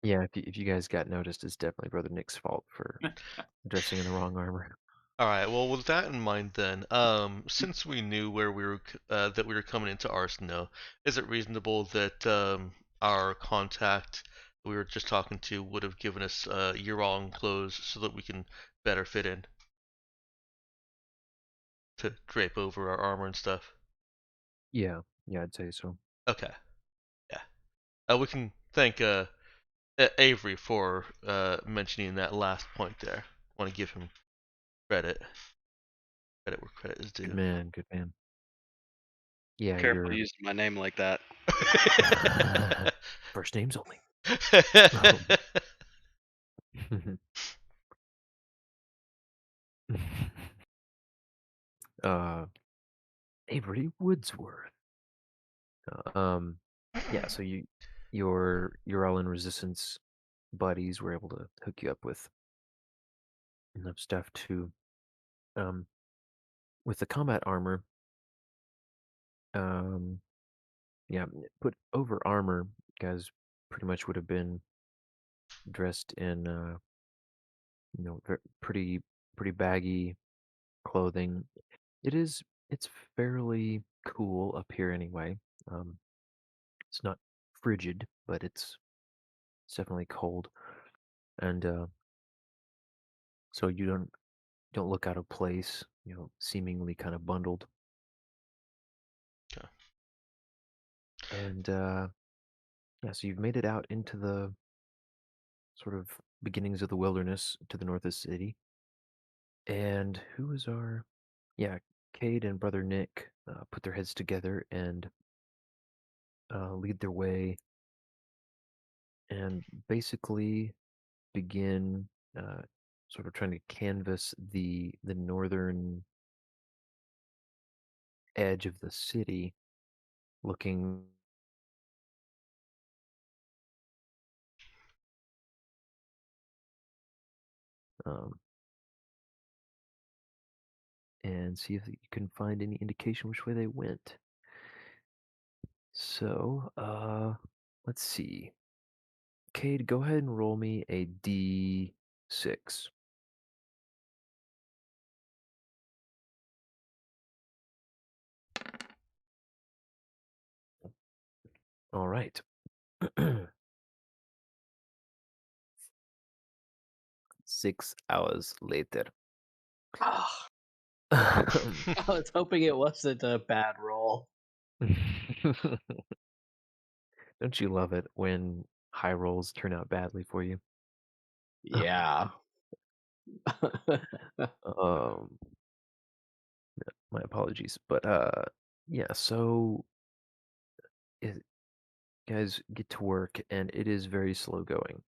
Yeah, if you guys got noticed, it's definitely Brother Nick's fault for dressing in the wrong armor. All right. Well, with that in mind, then, since we knew where that we were coming into Arsino, is it reasonable that our contact we were just talking to would have given us Ural clothes so that we can better fit in to drape over our armor and stuff? Yeah, I'd say so. Okay. Yeah. We can thank Avery for mentioning that last point there. Want to give him credit. Credit where credit is Good due. man, good man. Yeah, Careful using my name like that. First names only. uh, Avery Woodsworth. Yeah, so you're all in resistance buddies were able to hook you up with enough stuff to um with the combat armor. um yeah, put over armor, guys pretty much would have been dressed in pretty baggy clothing. It's fairly cool up here anyway. It's not frigid, but it's definitely cold, and so you don't look out of place, seemingly kind of bundled. Okay. And yeah, so you've made it out into the sort of beginnings of the wilderness to the north of the city. And who is our? Yeah, Cade and Brother Nick put their heads together and lead their way and basically begin sort of trying to canvass the northern edge of the city, looking um, and see if you can find any indication which way they went. So, let's see. Cade, go ahead and roll me a D6. All right. 6 hours later. Ah, I was hoping it wasn't a bad roll. Don't you love it when high rolls turn out badly for you? Yeah. Um, my apologies, but yeah. So, you guys get to work, and it is very slow going.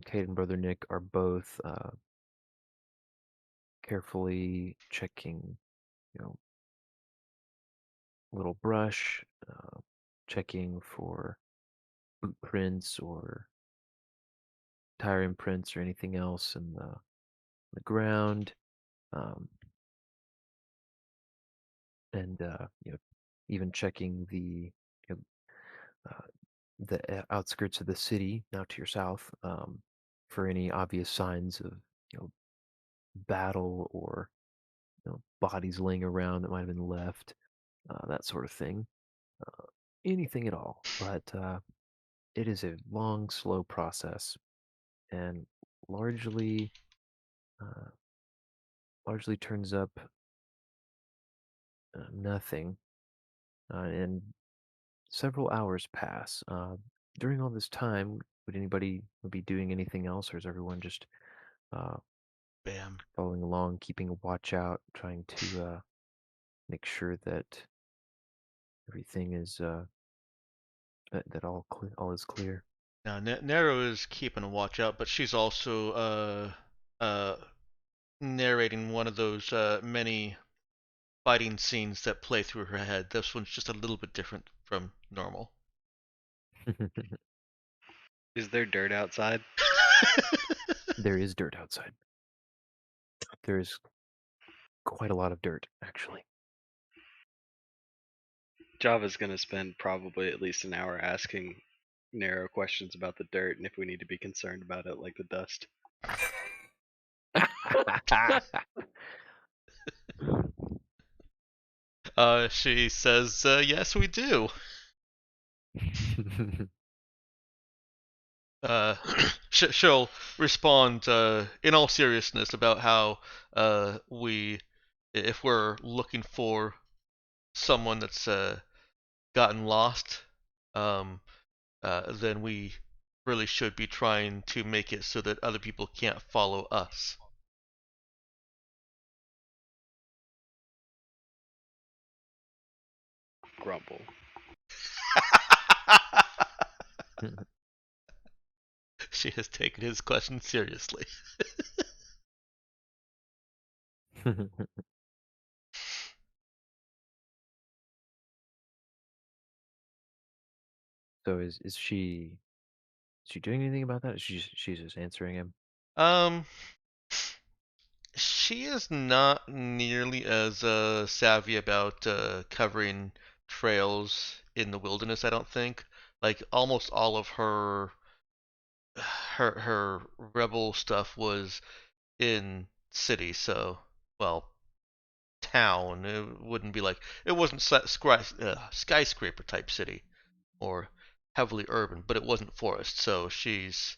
Kate and Brother Nick are both carefully checking, you know, little brush, checking for boot prints or tire imprints or anything else in the ground, um, and even checking you know, the outskirts of the city now to your south, for any obvious signs of you know battle or bodies laying around that might have been left, that sort of thing. Anything at all. But it is a long, slow process, and largely uh, largely turns up nothing. And several hours pass. During all this time, would anybody be doing anything else, or is everyone just uh, Bam. following along, keeping a watch out, trying to make sure that everything is that all is clear? Now, Nero is keeping a watch out, but she's also narrating one of those many fighting scenes that play through her head. This one's just a little bit different from normal. Is there dirt outside? There is dirt outside. There is quite a lot of dirt, actually. Java's gonna spend probably at least an hour asking narrow questions about the dirt and if we need to be concerned about it, like the dust. She says, yes, we do. She'll respond in all seriousness about how if we're looking for someone that's gotten lost, then we really should be trying to make it so that other people can't follow us. Grumble. She has taken his question seriously. So is she doing anything about that? She's just answering him. She is not nearly as savvy about covering trails in the wilderness, I don't think. Like almost all of her rebel stuff was in city, so well, town. It wouldn't be like it wasn't skyscraper type city or heavily urban, but it wasn't forest. So she's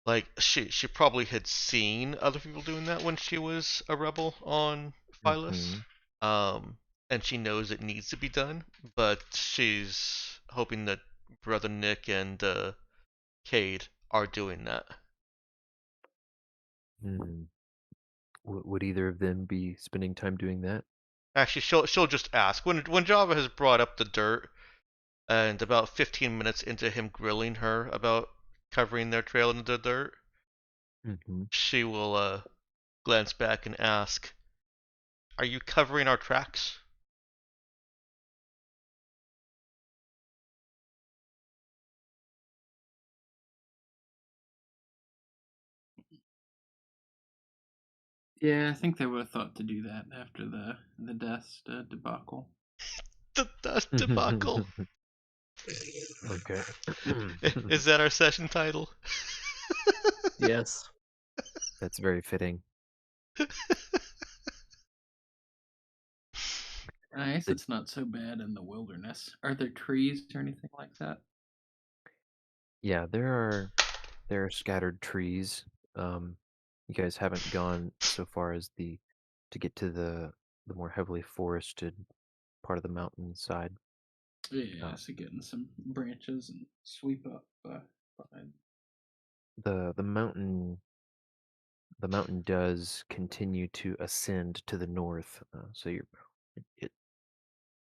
like she probably had seen other people doing that when she was a rebel on Phyllis. And she knows it needs to be done, but she's hoping that Brother Nick and Cade are doing that. Would either of them be spending time doing that? Actually, she'll just ask when Java has brought up the dirt, and about 15 minutes into him grilling her about covering their trail in the dirt, she will glance back and ask, "Are you covering our tracks?" Yeah, I think they would have thought to do that after the dust debacle. The dust debacle. Okay. Is that our session title? Yes. That's very fitting. I guess it's not so bad in the wilderness. Are there trees or anything like that? Yeah, there are scattered trees. You guys haven't gone so far as to get to the more heavily forested part of the mountainside. Yeah, so getting some branches and sweep up behind. The mountain does continue to ascend to the north. So it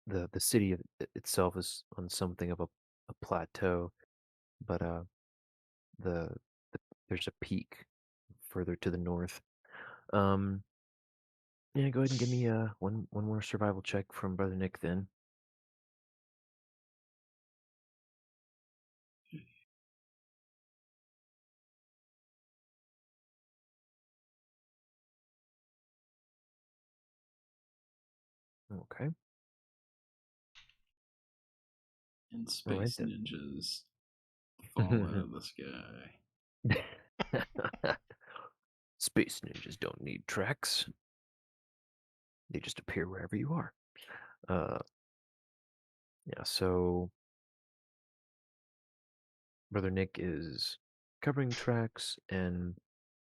the city itself is on something of a plateau, but the, the there's a peak further to the north. Um, yeah, go ahead and give me one more survival check from Brother Nick then. Okay. And All right space then. ninjas fall out of the sky. Space ninjas don't need tracks. They just appear wherever you are. Yeah, so Brother Nick is covering tracks and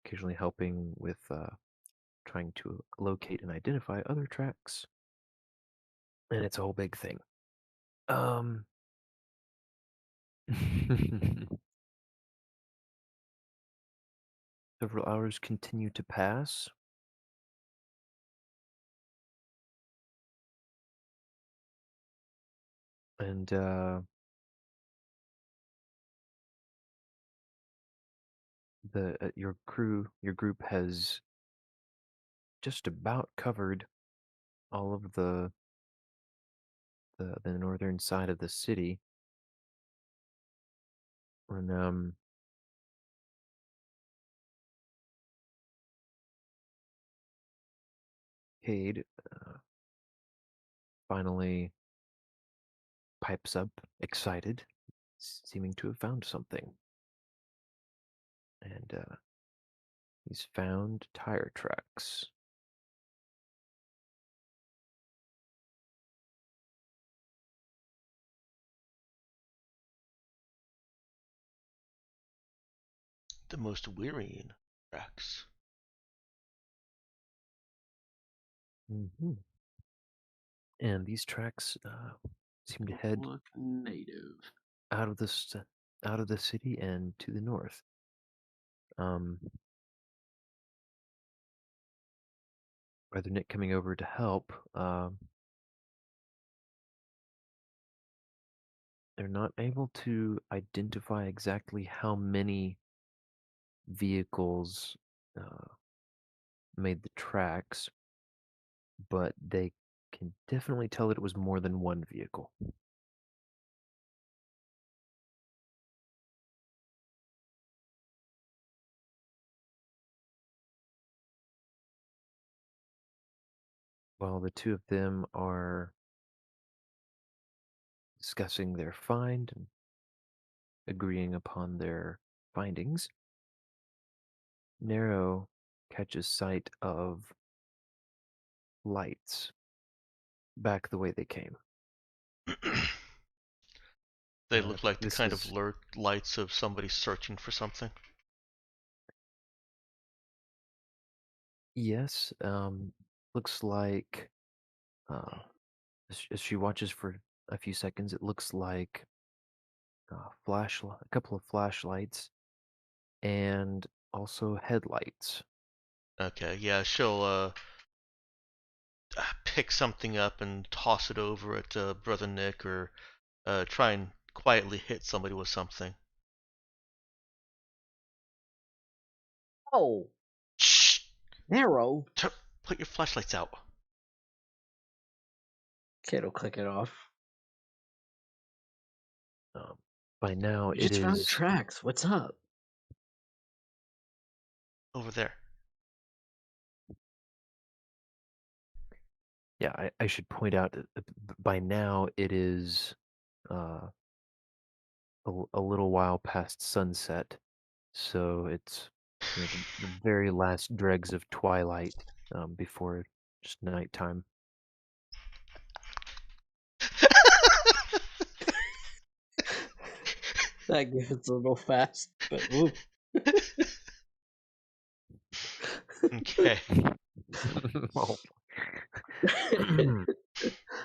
occasionally helping with trying to locate and identify other tracks. And it's a whole big thing. Several hours continue to pass. And your group has just about covered all of the northern side of the city. When Cade finally pipes up, excited, seeming to have found something. And he's found tire tracks. The most wearying tracks. Mm-hmm. And these tracks seem to head Look native. out of the city and to the north. Brother Nick coming over to help. They're not able to identify exactly how many vehicles made the tracks, but they can definitely tell that it was more than one vehicle. While the two of them are discussing their find and agreeing upon their findings, Nero catches sight of lights back the way they came. They look like the this kind of is- alert lights of somebody searching for something. Yes, looks like as she watches for a few seconds, it looks like a couple of flashlights, and also headlights. Okay, yeah, she'll pick something up and toss it over at Brother Nick, or try and quietly hit somebody with something. Oh, Shh! Nero. Put your flashlights out. Kid will click it off. By now, You it just found is tracks. What's up? Over there. yeah. I should point out that by now it is a little while past sunset, so it's the very last dregs of twilight before just nighttime. That gets a little fast, but woo. Okay. Oh.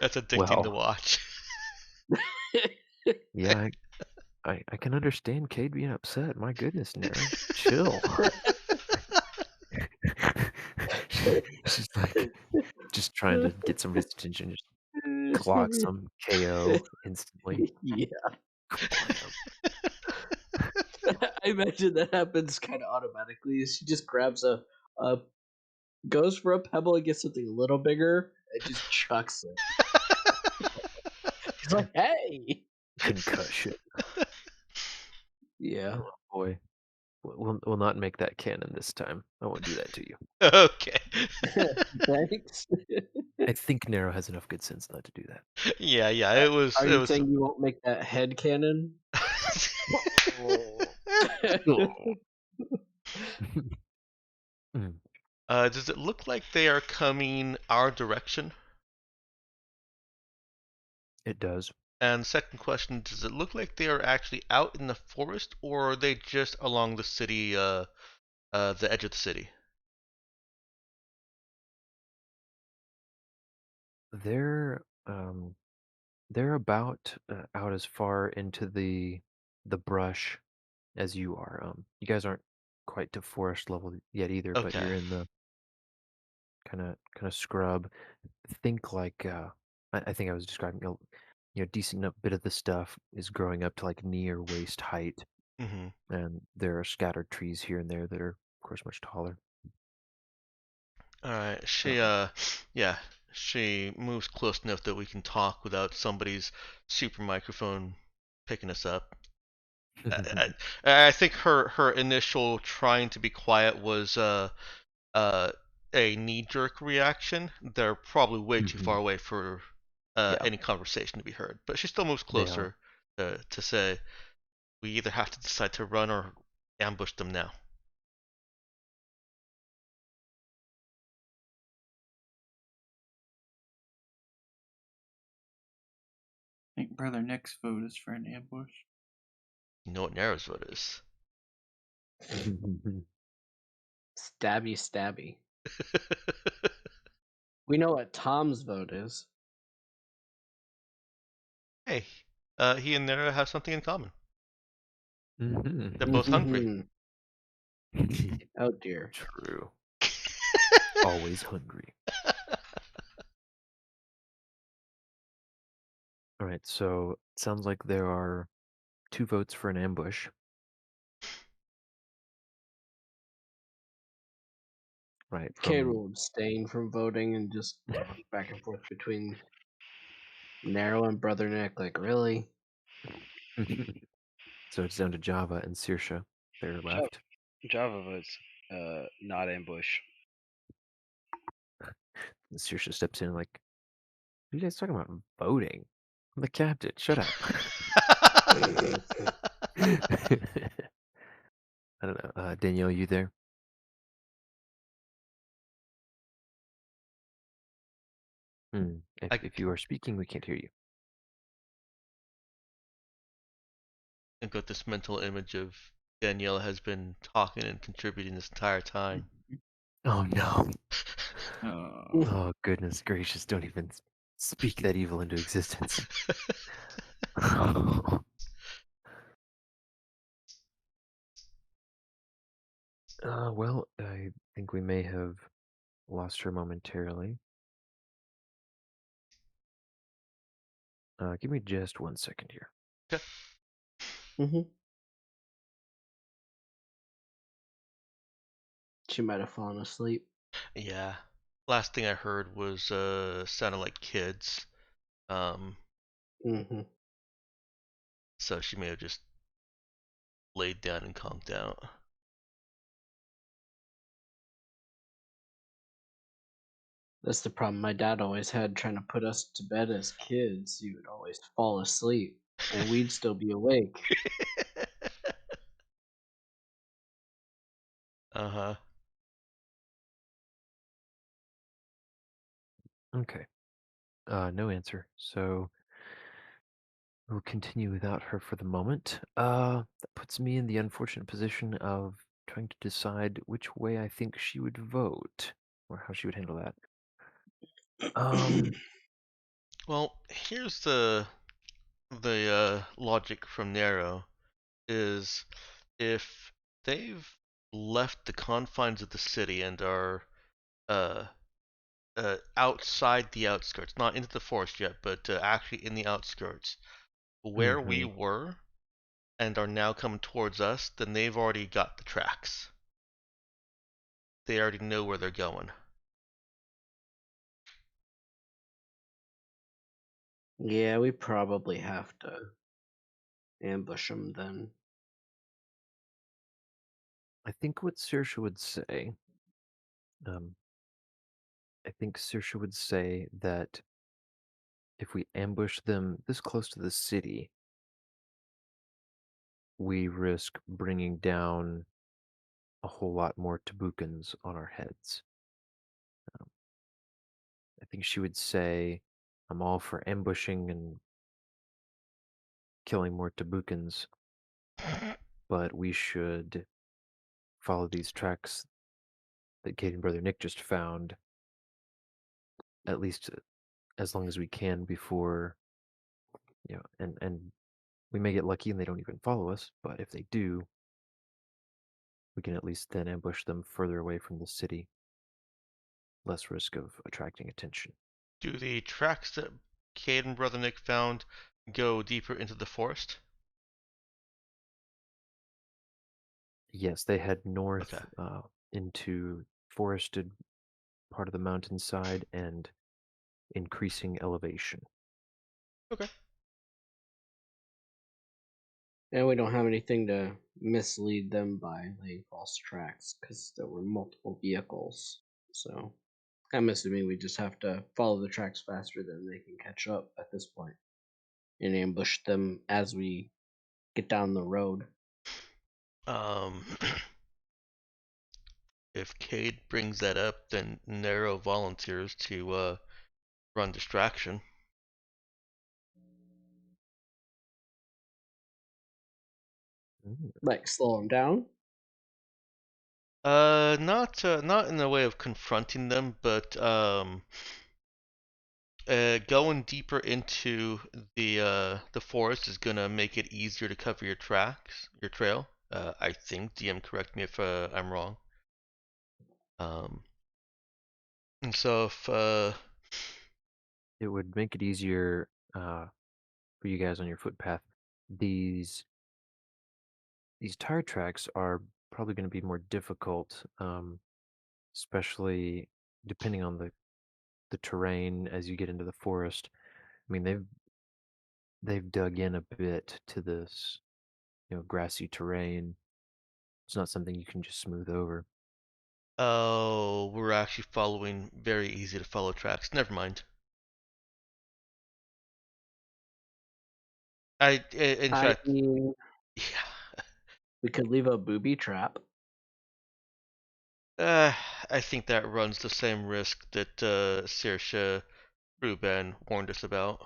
That's addicting Well. to watch. Yeah, I can understand Cade being upset. My goodness, Nero, chill. She's like just trying to get somebody's attention, just clock some KO instantly. Yeah. I imagine that happens kind of automatically. She just grabs a goes for a pebble and gets something a little bigger and just chucks it. He's like, hey! Concussion. Yeah. Oh boy. We'll not make that canon this time. I won't do that to you. Okay. Thanks. I think Nero has enough good sense not to do that. Yeah, it was. Are it you was. saying you won't make that head cannon? Does it look like they are coming our direction? It does. And second question, does it look like they are actually out in the forest, or are they just along the city, the edge of the city? They're they're about out as far into the brush as you are. You guys aren't quite to forest level yet either, but Okay. you're in the kind of scrub. Think like I think I was describing decent enough bit of the stuff is growing up to like near waist height, Mm-hmm. and there are scattered trees here and there that are of course much taller. All right. Uh, Yeah, she moves close enough that we can talk without somebody's super microphone picking us up. I think her initial trying to be quiet was uh, a knee-jerk reaction. They're probably way too far Mhm. away for Yeah, any conversation to be heard. But she still moves they are. closer to say, we either have to decide to run or ambush them now. I think Brother Nick's vote is for an ambush. You know what Narrow's vote is. Stabby, stabby. We know what Tom's vote is. Hey, he and Narrow have something in common. Mhm. They're both hungry. Oh dear. True. Always hungry. All right, so it sounds like there are 2 votes for an ambush. Right, K from will abstain from voting and just back and forth between Narrow and Brother Nick. Like, really? so it's down to Java and Saoirse. They're Java, left. Java votes not ambush. And Saoirse steps in like, what are you guys talking about? Voting? I'm the captain. Shut up. I don't know. Danielle, you there? If, I if you are speaking, we can't hear you. got this mental image of Danielle has been talking and contributing this entire time. Oh no. Oh. Oh goodness gracious! Don't even speak that evil into existence. Well, I think we may have lost her momentarily. Give me just 1 second here. Okay. Mm-hmm. She might have fallen asleep. Yeah. Last thing I heard was sounded like kids. Um, Mm-hmm. so she may have just laid down and conked out. That's the problem my dad always had trying to put us to bed as kids. He would always fall asleep, and we'd still be awake. Uh-huh. Okay. No answer. So we'll continue without her for the moment. That puts me in the unfortunate position of trying to decide which way I think she would vote, or how she would handle that. Well, here's the logic from Narrow is if they've left the confines of the city and are uh, outside the outskirts, not into the forest yet, but actually in the outskirts, where we Mhm. were and are now coming towards us, then they've already got the tracks. They already know where they're going. Yeah, we probably have to ambush them then. I think what Saoirse would say, um, I think Saoirse would say that if we ambush them this close to the city, we risk bringing down a whole lot more Tabukans on our heads. Um, I think she would say, I'm all for ambushing and killing more Tabukans, but we should follow these tracks that Kate and Brother Nick just found, at least as long as we can before, and we may get lucky and they don't even follow us, but if they do, we can at least then ambush them further away from the city. Less risk of attracting attention. Do the tracks that Cade and Brother Nick found go deeper into the forest? Yes, they head north Okay. into forested part of the mountainside and increasing elevation. Okay. And we don't have anything to mislead them by laying false tracks because there were multiple vehicles. So I'm assuming we just have to follow the tracks faster than they can catch up at this point and ambush them as we get down the road. If Cade brings that up, then Nero volunteers to run distraction. Like slow them down. Not in the way of confronting them, but going deeper into the forest is gonna make it easier to cover your tracks, your trail. I think. DM, correct me if I'm wrong. And so if It would make it easier for you guys on your footpath. These tire tracks are probably going to be more difficult, especially depending on the terrain as you get into the forest. I mean, they've dug in a bit to this, grassy terrain. It's not something you can just smooth over. oh, we're actually following very easy to follow tracks. Never mind. In I fact, mean, yeah. we could leave a booby trap. I think that runs the same risk that Saoirse Ruben warned us about.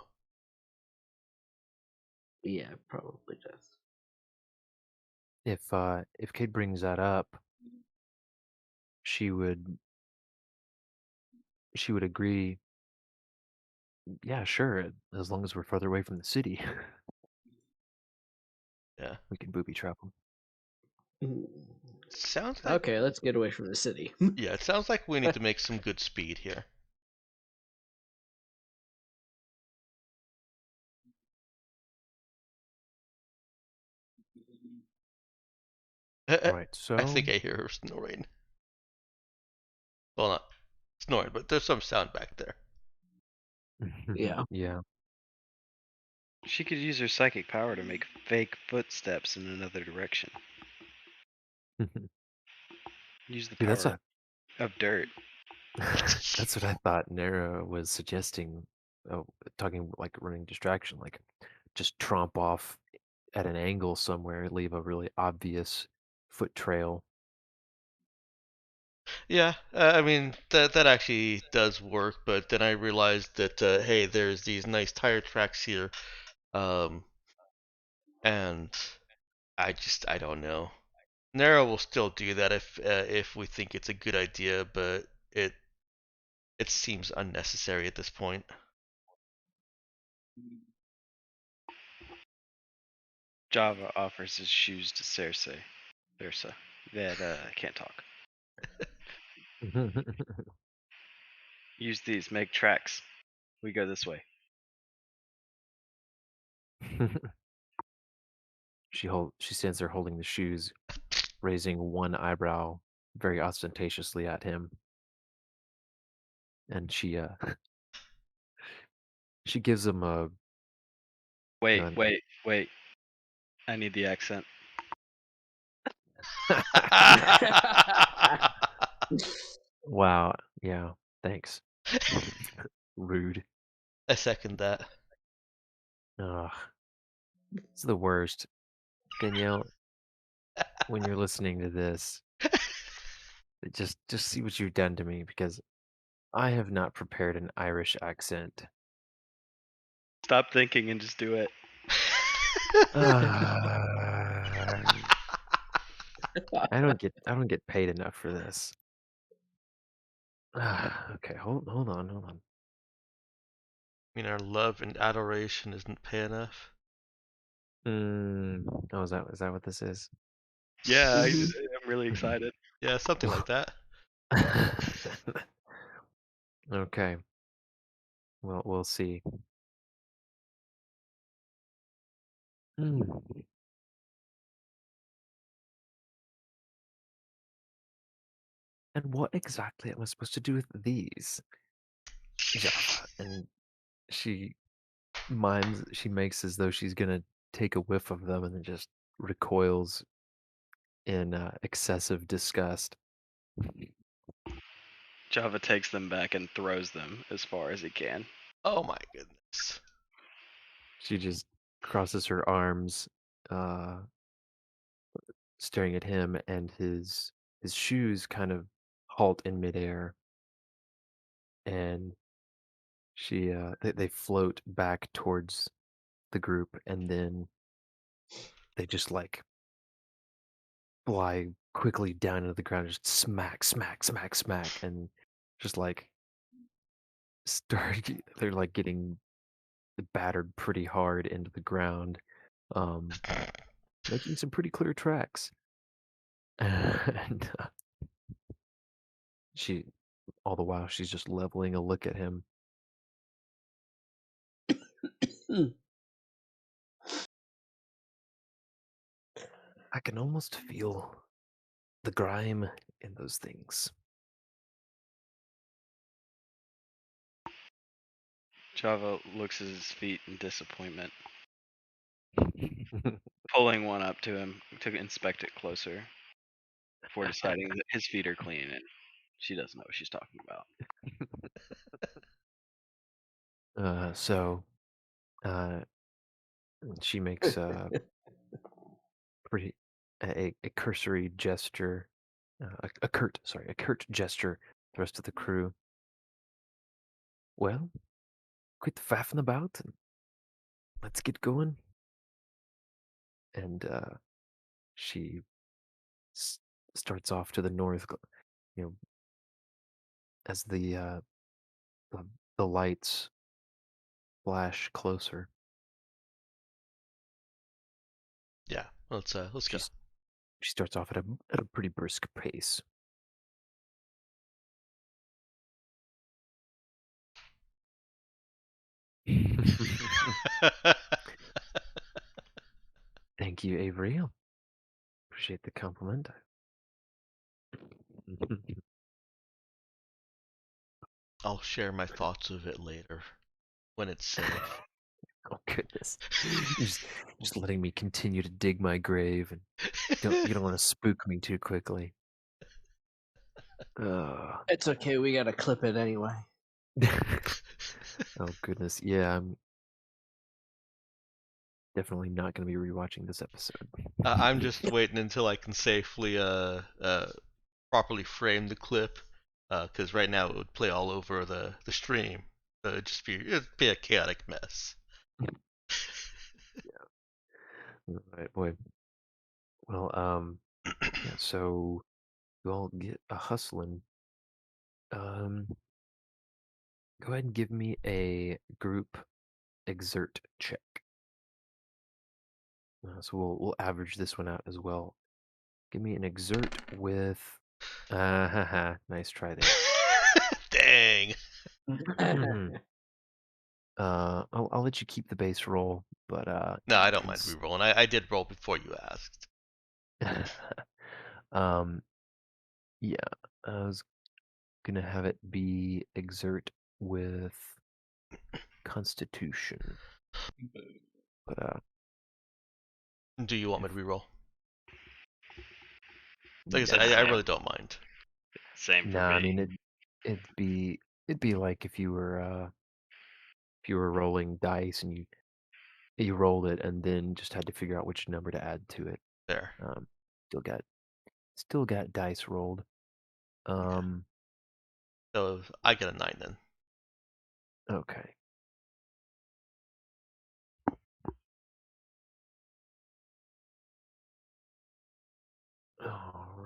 Yeah, probably does. If Kate brings that up, she would agree. Yeah, sure, as long as we're further away from the city. Yeah. We can booby trap them. Sounds like Okay, let's get away from the city. yeah, it sounds like we need to make some good speed here. Right, so I think I hear her snoring. Well, not snoring, but there's some sound back there. Yeah. Yeah. She could use her psychic power to make fake footsteps in another direction. Use the Dude, that's power of dirt. that's what I thought Nara was suggesting. Oh, talking like running distraction, like just tromp off at an angle somewhere, leave a really obvious foot trail. Yeah, I mean that actually does work, but then I realized that hey, there's these nice tire tracks here, and I don't know. Nero will still do that if we think it's a good idea, but it seems unnecessary at this point. Java offers his shoes to Cersei. That can't talk. Use these, make tracks. We go this way. She stands there holding the shoes, raising one eyebrow very ostentatiously at him. And she she gives him a Wait. an- I need the accent. Wow, yeah, thanks. Rude. I second that. Ugh. It's the worst. Danielle, when you're listening to this, just see what you've done to me, because I have not prepared an Irish accent. Stop thinking and just do it. Uh, I don't get paid enough for this. Okay, hold on. I mean, our love and adoration isn't pay enough. Oh, is that what this is? Yeah, Mhm. I'm really excited. Yeah, something like that. Okay. Well, we'll see. Hmm. And what exactly am I supposed to do with these? Java. And she she makes as though she's gonna take a whiff of them and then just recoils in excessive disgust. Java takes them back and throws them as far as he can. Oh my goodness. She just crosses her arms, uh, staring at him, and his shoes kind of halt in midair, and they float back towards the group, and then they just like fly quickly down into the ground, just smack, smack, smack, smack, and just like start. They're like getting battered pretty hard into the ground, um, making some pretty clear tracks. And she, all the while, she's just leveling a look at him. I can almost feel the grime in those things. Java looks at his feet in disappointment, pulling one up to him to inspect it closer before deciding that his feet are clean and she doesn't know what she's talking about. So, she makes pretty a cursory gesture, a curt gesture to the rest of the crew. Well, quit faffing about and let's get going. And she s- starts off to the north, you know, as the, the lights flash closer. Yeah, let's go. She's she starts off at a pretty brisk pace. Thank you, Avery. Appreciate the compliment. I'll share my thoughts of it later when it's safe. Oh goodness. You're just letting me continue to dig my grave, and you don't want to spook me too quickly. It's okay. We gotta clip it anyway. Oh goodness. Yeah, I'm definitely not going to be rewatching this episode. I'm just waiting until I can safely properly frame the clip, because right now it would play all over the stream. So it'd be a chaotic mess. All right, boy. Well, yeah. So you all get a hustling. Go ahead and give me a group exert check. So we'll average this one out as well. Give me an exert with. Haha, nice try there. Dang. I'll let you keep the base roll, but No, I don't mind it's- re-rolling. I did roll before you asked. yeah, I was gonna have it be exert with Constitution, but Do you want me to re-roll? Like I said, nah, I really don't mind. Same for nah. me. I mean it'd be like if you were rolling dice and you rolled it and then just had to figure out which number to add to it. There. Um, still got dice rolled. So I get a 9 then. Okay.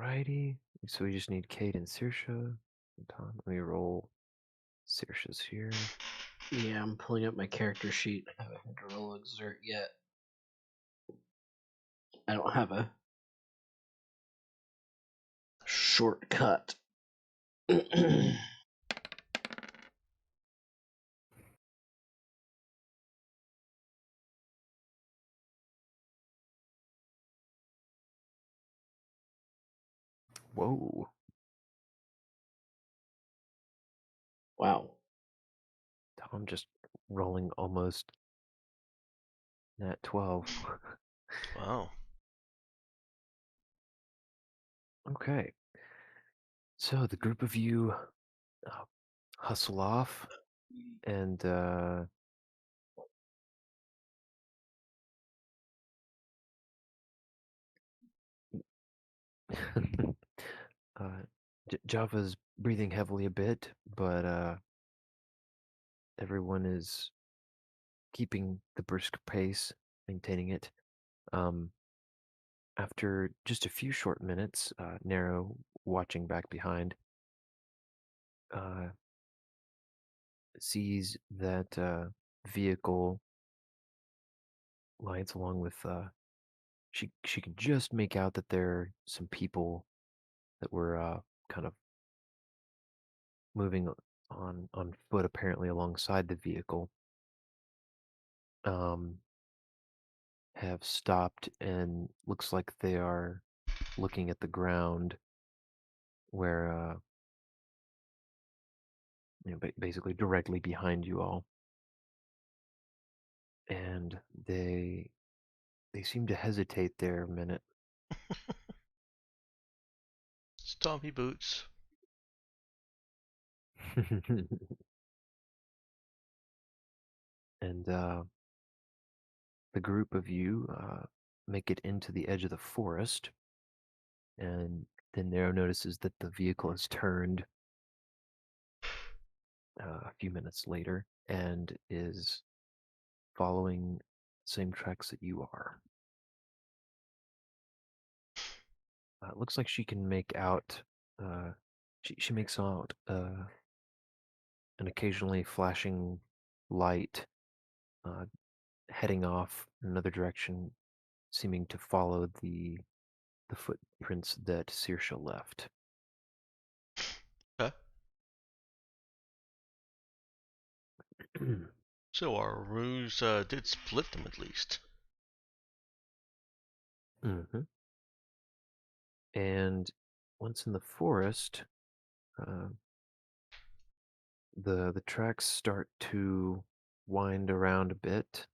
Alrighty. So we just need Kate and Saoirse. And Tom. Let me roll Saoirse's here. Yeah, I'm pulling up my character sheet. I haven't had to roll exert yet. I don't have a shortcut. Whoa. Wow. Tom just rolling almost nat 12. Wow. Okay. So the group of you hustle off and Java's breathing heavily a bit, but everyone is keeping the brisk pace, maintaining it. After just a few short minutes, Nero, watching back behind, sees that vehicle lines along with. She can just make out that there are some people that were kind of moving on foot, apparently alongside the vehicle. Have stopped and looks like they are looking at the ground where basically directly behind you all, and they seem to hesitate there a minute. Stompy boots. And the group of you make it into the edge of the forest, and then Nero notices that the vehicle has turned a few minutes later and is following the same tracks that you are. It looks like she can make out. She makes out an occasionally flashing light heading off in another direction, seeming to follow the footprints that Saoirse left. Okay. So our ruse did split them at least. Mm-hmm. And once in the forest, the tracks start to wind around a bit,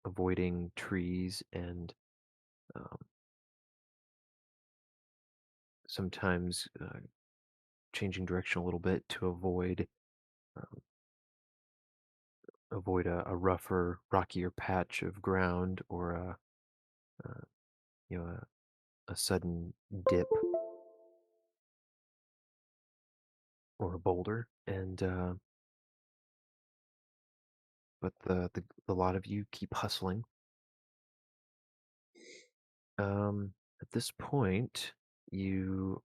avoiding trees and sometimes changing direction a little bit to avoid a rougher, rockier patch of ground or uh, a sudden dip or a boulder. And but the lot of you keep hustling. At this point, you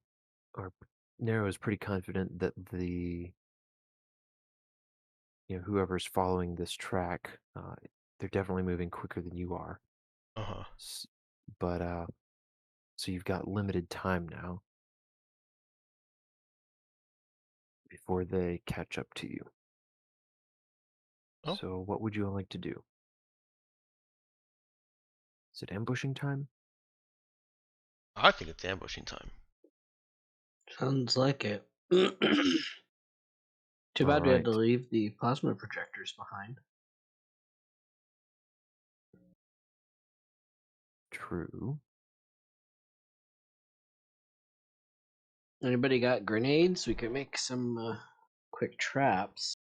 are Nero is pretty confident that whoever's following this track, they're definitely moving quicker than you are. Uh-huh. But so you've got limited time now before they catch up to you. Oh. So what would you like to do? Is it ambushing time? I think it's ambushing time. Sounds like it. Too bad we had to Alright. leave the plasma projectors behind. True. Anybody got grenades? We could make some quick traps.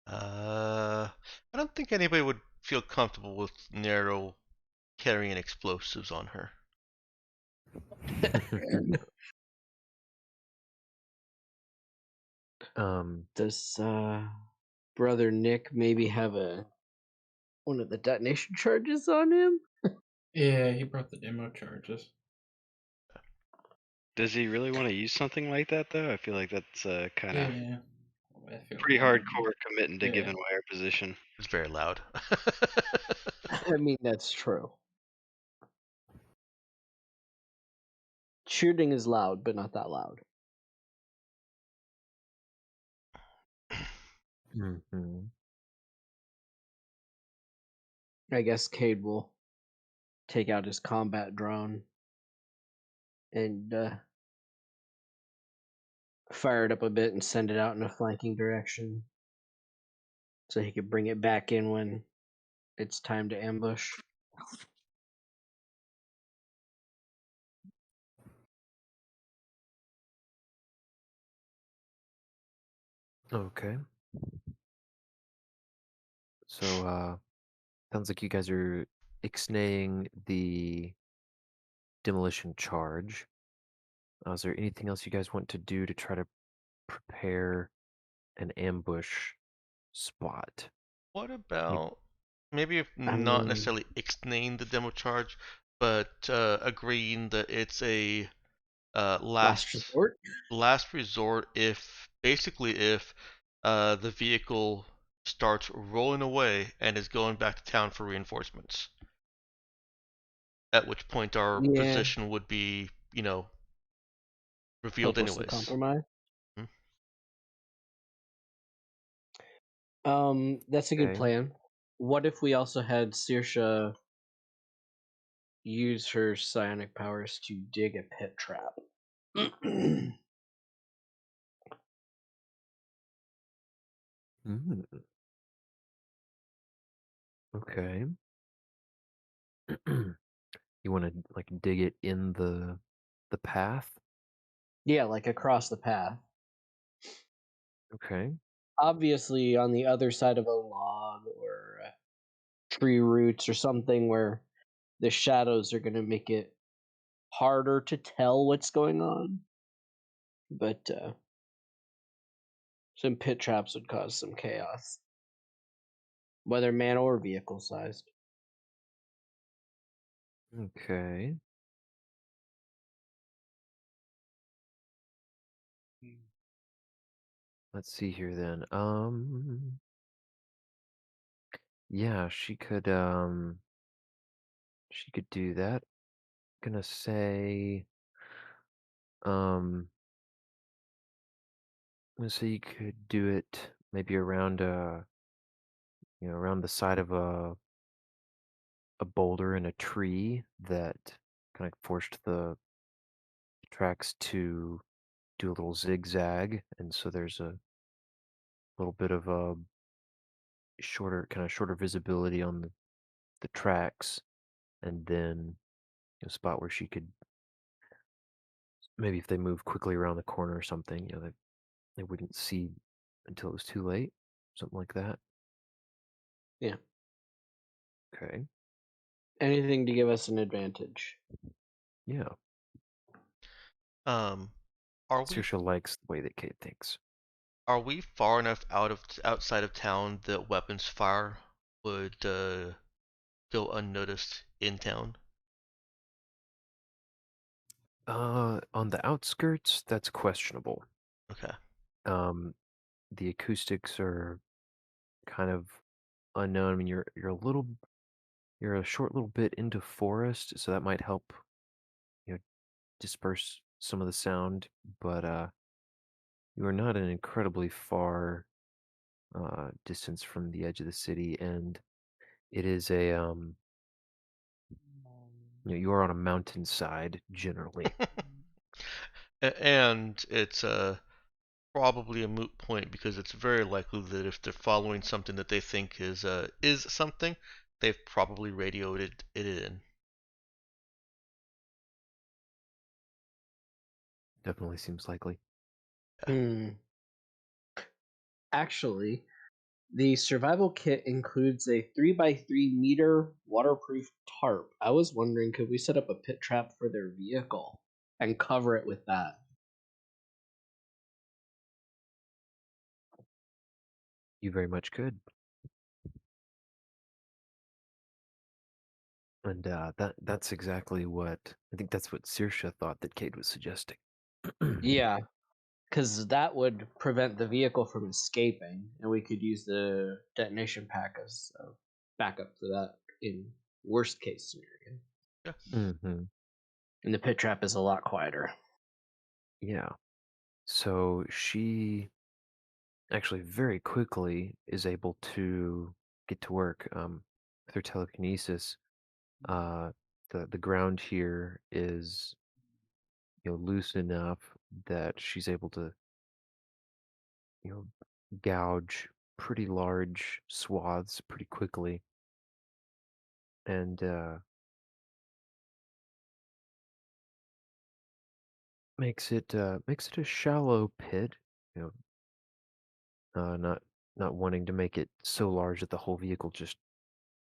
I don't think anybody would feel comfortable with Nero carrying explosives on her. Does brother Nick maybe have one of the detonation charges on him? Yeah, he brought the demo charges. Does he really want to use something like that though? I feel like that's kind of Yeah. I feel pretty like hardcore committing to Yeah. giving away our position. It's very loud. I mean, that's true. Shooting is loud, but not that loud. Hmm. I guess Cade will take out his combat drone and fire it up a bit and send it out in a flanking direction so he could bring it back in when it's time to ambush. Okay. So, sounds like you guys are ixnaying the demolition charge. Is there anything else you guys want to do to try to prepare an ambush spot? What about maybe if I not mean, necessarily extending the demo charge, but agreeing that it's a last resort. last resort if basically if the vehicle starts rolling away and is going back to town for reinforcements. At which point our Yeah, position would be, revealed hopelessly anyways. compromised. Hmm? That's a good Okay. plan. What if we also had Saoirse use her psionic powers to dig a pit trap? Mm, okay. You want to like dig it in the path? Yeah, like across the path. Okay. Obviously, on the other side of a log or tree roots or something where the shadows are going to make it harder to tell what's going on. But some pit traps would cause some chaos, whether man or vehicle sized. Okay. Let's see here then. Yeah, she could do that. Gonna say um I'm gonna say you could do it maybe around around the side of a boulder in a tree that kind of forced the tracks to do a little zigzag, and so there's a little bit of a shorter visibility on the tracks, and then a spot where she could maybe if they move quickly around the corner or something, they wouldn't see until it was too late, something like that. Yeah. Okay. Anything to give us an advantage. Yeah. Are we Saoirse likes the way that Kate thinks. are we far enough outside of town that weapons fire would go unnoticed in town? On the outskirts, that's questionable. Okay. The acoustics are kind of unknown. I mean, you're a short little bit into forest, so that might help, disperse some of the sound. But you are not an incredibly far distance from the edge of the city, and it is you are on a mountainside generally. And it's probably a moot point because it's very likely that if they're following something that they think is something, they've probably radioed it in. Definitely seems likely. Actually, the survival kit includes a 3x3 meter waterproof tarp. I was wondering, could we set up a pit trap for their vehicle and cover it with that? You very much could. And that's exactly what I think that's what Saoirse thought that Cade was suggesting. Yeah, because that would prevent the vehicle from escaping, and we could use the detonation pack as a backup to that in worst case scenario. Mm-hmm. And the pit trap is a lot quieter. Yeah. So she actually very quickly is able to get to work with her telekinesis. Uh, the ground here is loose enough that she's able to you know gouge pretty large swaths pretty quickly, and makes it a shallow pit. You not wanting to make it so large that the whole vehicle just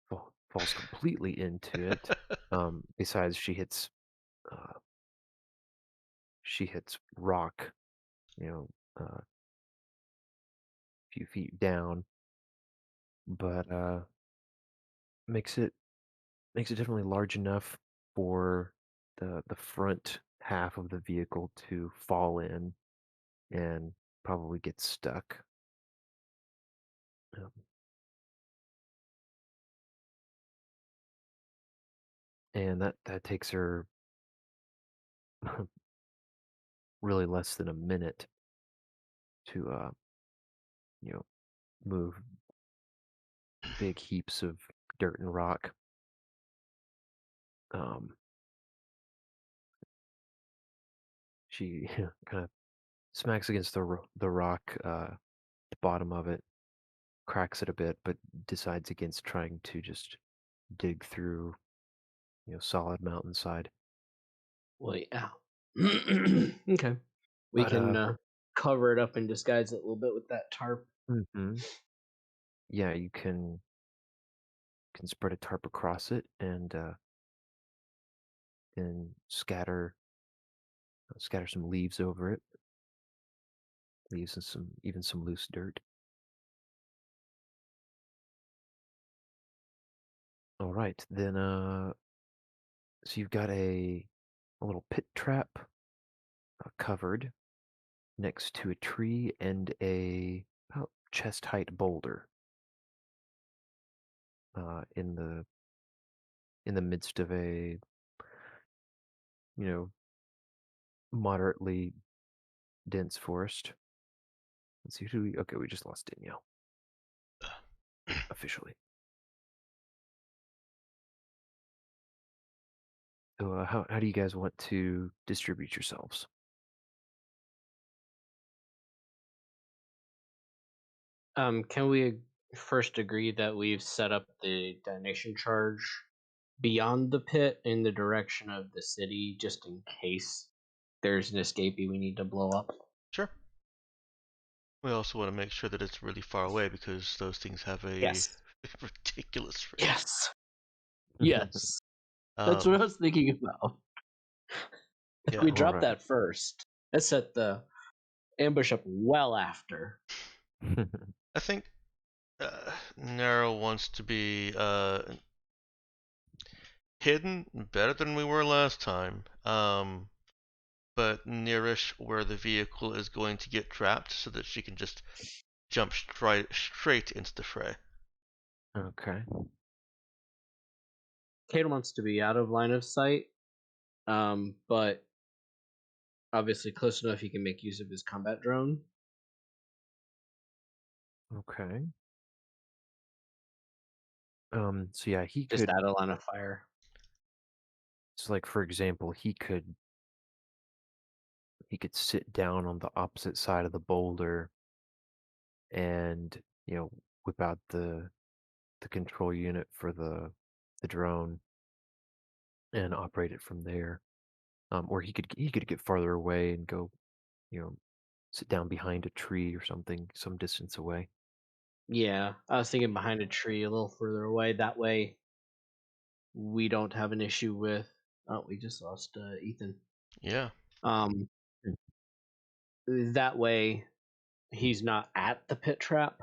falls completely into it. Besides, uh, she hits rock, a few feet down, but makes it definitely large enough for the front half of the vehicle to fall in and probably get stuck. Um, and that takes her really less than a minute to you know move big heaps of dirt and rock. Um, she kind of smacks against the rock, the bottom of it, cracks it a bit, but decides against trying to just dig through, solid mountainside. Well, yeah. Okay. We But can cover it up and disguise it a little bit with that tarp. mhm, yeah, you can spread a tarp across it and then scatter some leaves over it, leaves and some loose dirt. All right, then so you've got a little pit trap covered next to a tree and a about chest height boulder in the midst of a you know moderately dense forest. Let's see who we okay, we just lost Danielle officially. So how do you guys want to distribute yourselves? Can we first agree that we've set up the detonation charge beyond the pit in the direction of the city, just in case there's an escapee we need to blow up? Sure. We also want to make sure that it's really far away because those things have a Yes. ridiculous range. Yes. Yes. That's Um, what I was thinking about. If yeah. we All drop right. that first, let's set the ambush up well after. I think Nero wants to be hidden better than we were last time. But nearish where the vehicle is going to get trapped so that she can just jump straight into the fray. Okay. Kate wants to be out of line of sight, but obviously close enough he can make use of his combat drone. Okay. So yeah, he Just could out of line of fire. so like for example, he could sit down on the opposite side of the boulder and, whip out the control unit for the drone and operate it from there. Or he could get farther away and go, you know, sit down behind a tree or something, some distance away. Yeah, I was thinking behind a tree a little further away. That way we don't have an issue with. Oh, we just lost Ethan. Yeah. Um, that way he's not at the pit trap.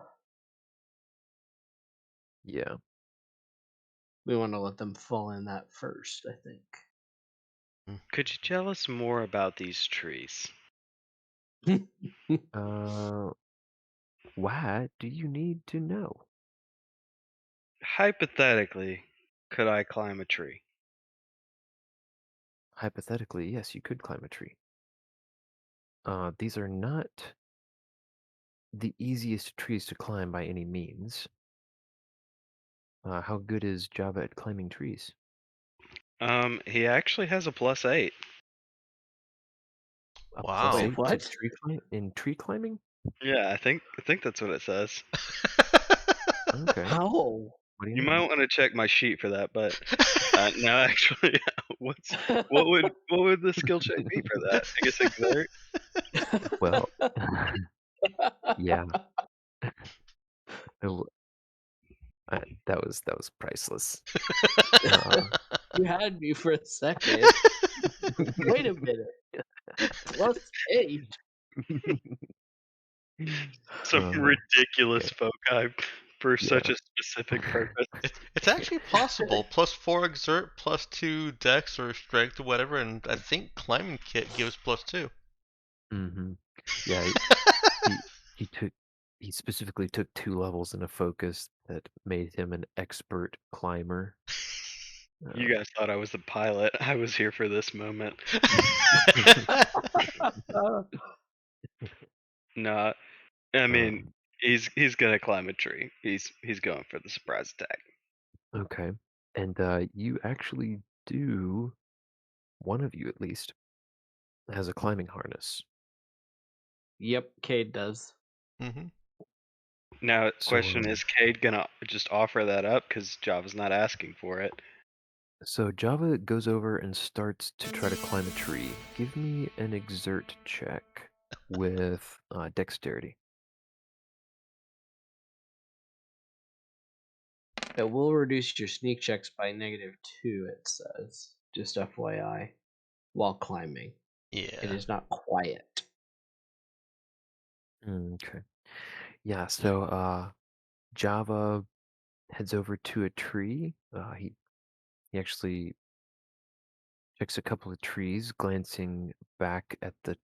Yeah. we want to let them fall in that first, I think. Could you tell us more about these trees? What do you need to know? Hypothetically, could I climb a tree? Hypothetically, yes, you could climb a tree. These are not the easiest trees to climb by any means. How good is Java at climbing trees? He actually has a +8. A Wow. Wait, +8 to what? in tree climbing? Yeah, I think that's what it says. Okay. How? What do you You mean? might want to check my sheet for that, but no, actually, what would the skill check be for that? I guess exert. Well, yeah. It that was priceless. You had me for a second. Wait a minute. +8. Some Uh, ridiculous foci for yeah. such a specific purpose. It's actually possible. +4 exert, +2 dex or strength or whatever, and I think climbing kit gives +2. Mm-hmm. Yeah, he specifically took 2 levels in a focus that made him an expert climber. You guys thought I was the pilot. I was here for this moment. No, I mean he's gonna climb a tree. He's going for the surprise attack. Okay. And you actually do, one of you at least, has a climbing harness. Yep, Cade does. Mm-hmm. Now, So, question is Cade gonna just offer that up because Java's not asking for it? So Java goes over and starts to try to climb a tree. Give me an exert check with dexterity. It will reduce your sneak checks by -2, it says. Just FYI. While climbing. It Yeah. is not quiet. Okay. Yeah, so Java heads over to a tree. He actually checks a couple of trees, glancing back at the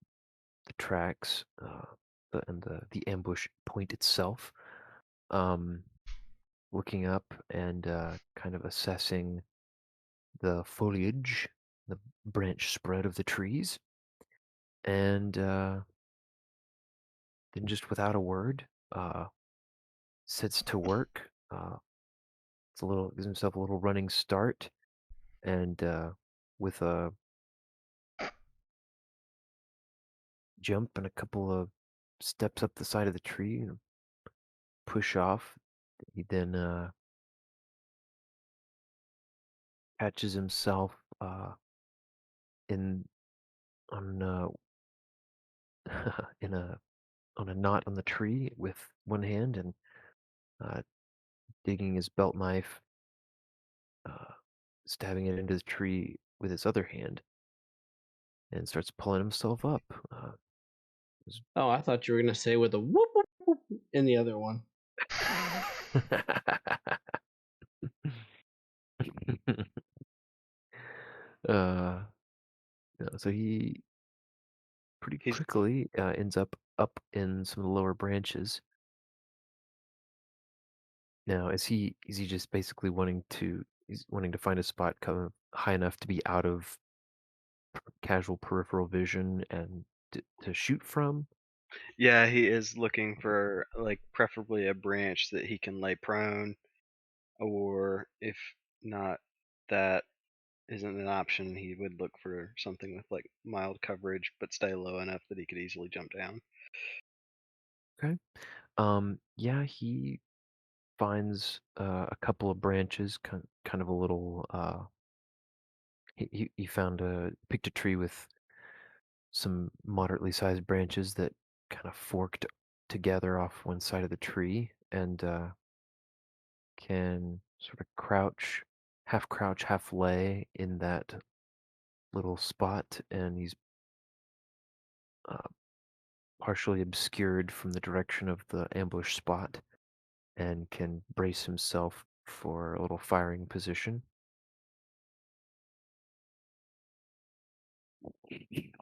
tracks, and the ambush point itself. Looking up and kind of assessing the foliage, the branch spread of the trees, and then just without a word, sets to work. Gives himself a little running start, and with a jump and a couple of steps up the side of the tree and push off, he then catches himself in on in a on a knot on the tree with one hand and uh, digging his belt knife, uh, stabbing it into the tree with his other hand, and starts pulling himself up. Oh, I thought you were gonna say with a whoop whoop whoop in the other one. uh, so he pretty He's quickly ends up in some of the lower branches. Now, is he just basically he's wanting to find a spot kind of high enough to be out of casual peripheral vision and to shoot from? Yeah, he is looking for like preferably a branch that he can lay prone, or if not that isn't an option, he would look for something with like mild coverage but stay low enough that he could easily jump down. Okay. Yeah, he finds a couple of branches, kind of a little. He found picked a tree with some moderately sized branches that kind of forked together off one side of the tree, and can sort of crouch, half lay in that little spot, and he's uh, partially obscured from the direction of the ambush spot, and can brace himself for a little firing position. He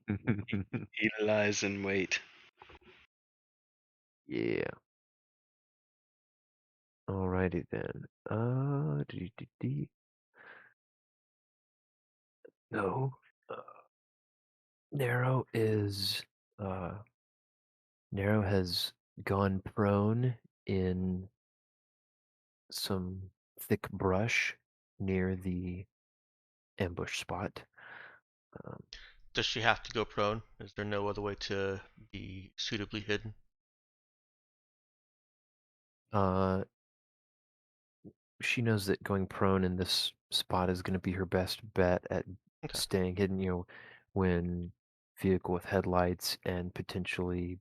lies in wait. Yeah. Alrighty then. No. Narrow has gone prone in some thick brush near the ambush spot. Does she have to go prone? Is there no other way to be suitably hidden? She knows that going prone in this spot is going to be her best bet at Okay. staying hidden, when vehicle with headlights and potentially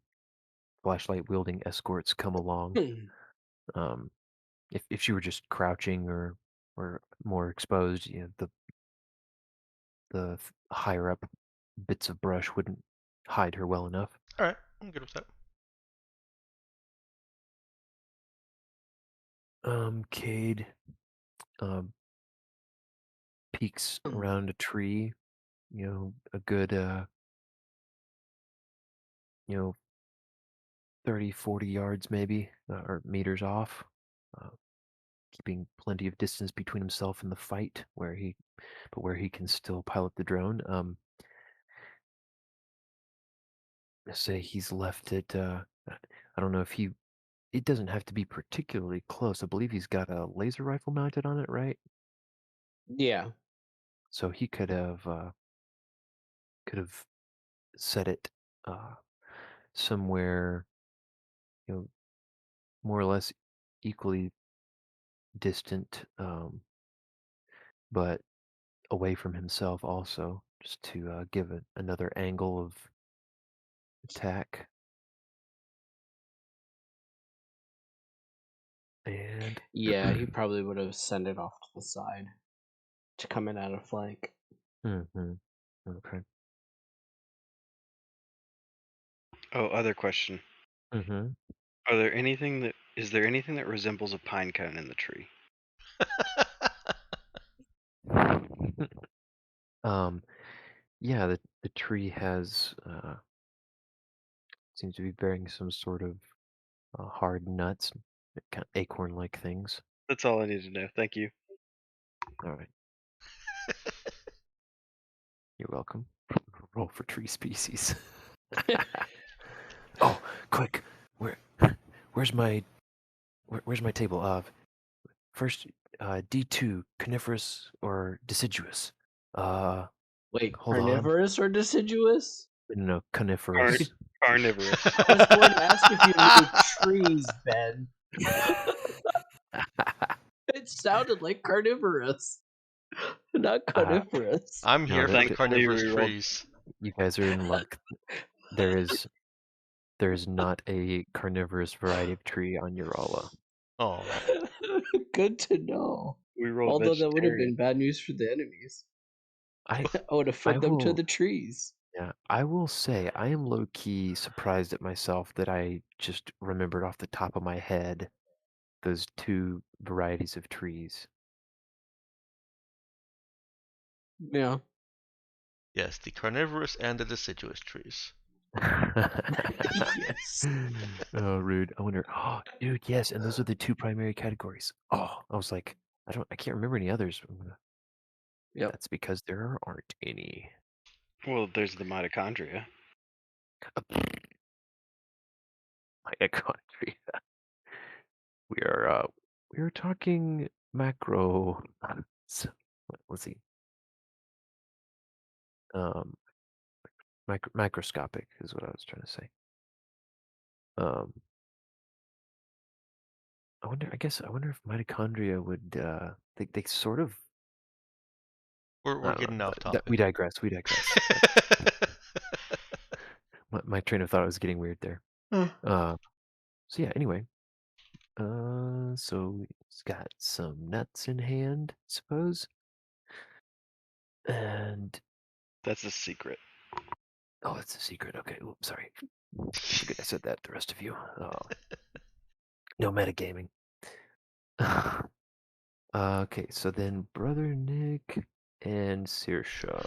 flashlight wielding escorts come along. If she were just crouching or more exposed, the higher up bits of brush wouldn't hide her well enough. All right, I'm good with that. Cade peeks around a tree, a good 30, 40 yards maybe, or meters off, keeping plenty of distance between himself and the fight, where he can still pilot the drone. Say he's left it. I don't know if it doesn't have to be particularly close. I believe he's got a laser rifle mounted on it, right? Yeah. So he could have set it somewhere, more or less equally distant, but away from himself also, just to give it another angle of attack. And Yeah, he probably would have sent it off to the side to come in at a flank. Okay. Oh, other question. Is there anything that resembles a pine cone in the tree? Yeah, the tree has seems to be bearing some sort of hard nuts, kind of acorn-like things. That's all I need to know. Thank you. All right. You're welcome. Roll for tree species. Oh, quick! Where's my table? First, D2, coniferous or deciduous? Wait, Hold on. carnivorous or deciduous? No, coniferous. Carnivorous. I was going to ask if you knew trees, Ben. It sounded like carnivorous, not coniferous. I'm here for the thankfully carnivorous we rolled- trees. You guys are in luck. There is not a carnivorous variety of tree on Urala. Oh, Good to know. We rolled Although that would have been vegetarian. bad news for the enemies. I would have fed I them to will- the trees. Yeah, I will say I am low-key surprised at myself that I just remembered off the top of my head those two varieties of trees. Yeah. yes, the carnivorous and the deciduous trees. Yes. Oh, rude. I wonder. Oh, dude, yes, and those are the two primary categories. Oh, I was like, I can't remember any others. Yep. That's because there aren't any. Well, there's the mitochondria. Mitochondria. We are talking macro. So, let's see. Microscopic is what I was trying to say. I wonder if mitochondria would they sort of. We're getting off topic. We digress. My train of thought was getting weird there. So yeah. Anyway, so he's got some nuts in hand, I suppose, and That's a secret. oh, it's a secret. Okay, oops, sorry. Forget I said that. The rest of you. No metagaming. Okay, so then Brother Nick and Saoirse.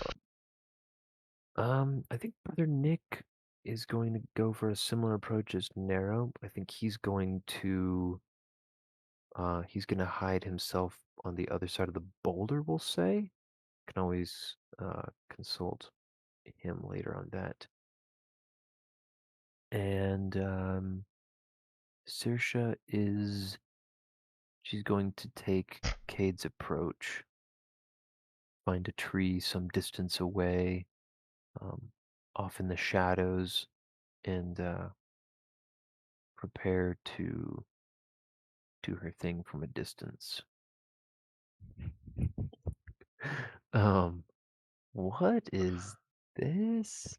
I think Brother Nick is going to go for a similar approach as Nero. I think he's going to hide himself on the other side of the boulder, we'll say. Can always consult him later on that. And Saoirse she's going to take Cade's approach, find a tree some distance away, off in the shadows, and prepare to do her thing from a distance. What is this?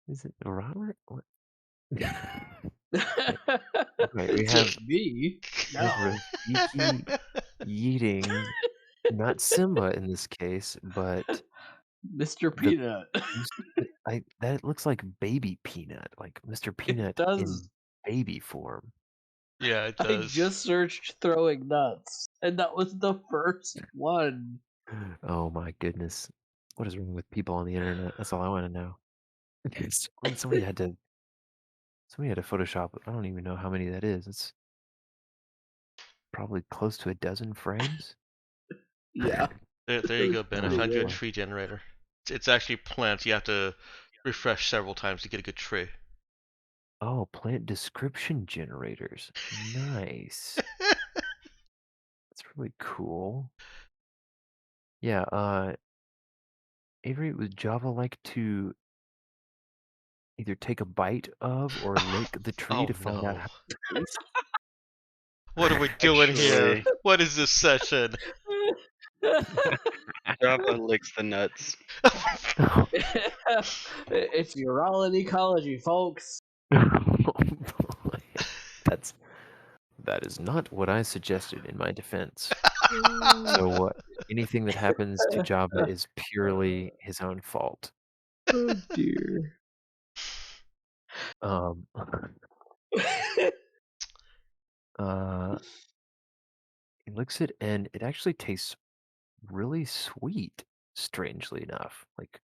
Is it Robert? What? Right, we have me. No. Rafiki yeeting, not Simba in this case, but Mr. the Peanut. that looks like baby Peanut, like Mr. Peanut does. in baby form. Yeah, it I does. just searched throwing nuts, and that was the first one. Oh my goodness. What is wrong with people on the internet? That's all I want to know. Somebody had to Photoshop. I don't even know how many that is. It's probably close to a dozen frames. Yeah. There you go, Ben. I Oh, found you a boy. tree generator. It's actually plants. You have to refresh several times to get a good tree. Oh, plant description generators. Nice. That's really cool. Yeah, Avery, would Java like to either take a bite of or lick the tree Oh to find out no. how it tastes? What are we doing here? Actually, What is this session? Java licks the nuts. It's urolin ecology, folks. That is not what I suggested in my defense. So what? Anything that happens to Java is purely his own fault. Oh dear. He licks it and it actually tastes really sweet, strangely enough. Like,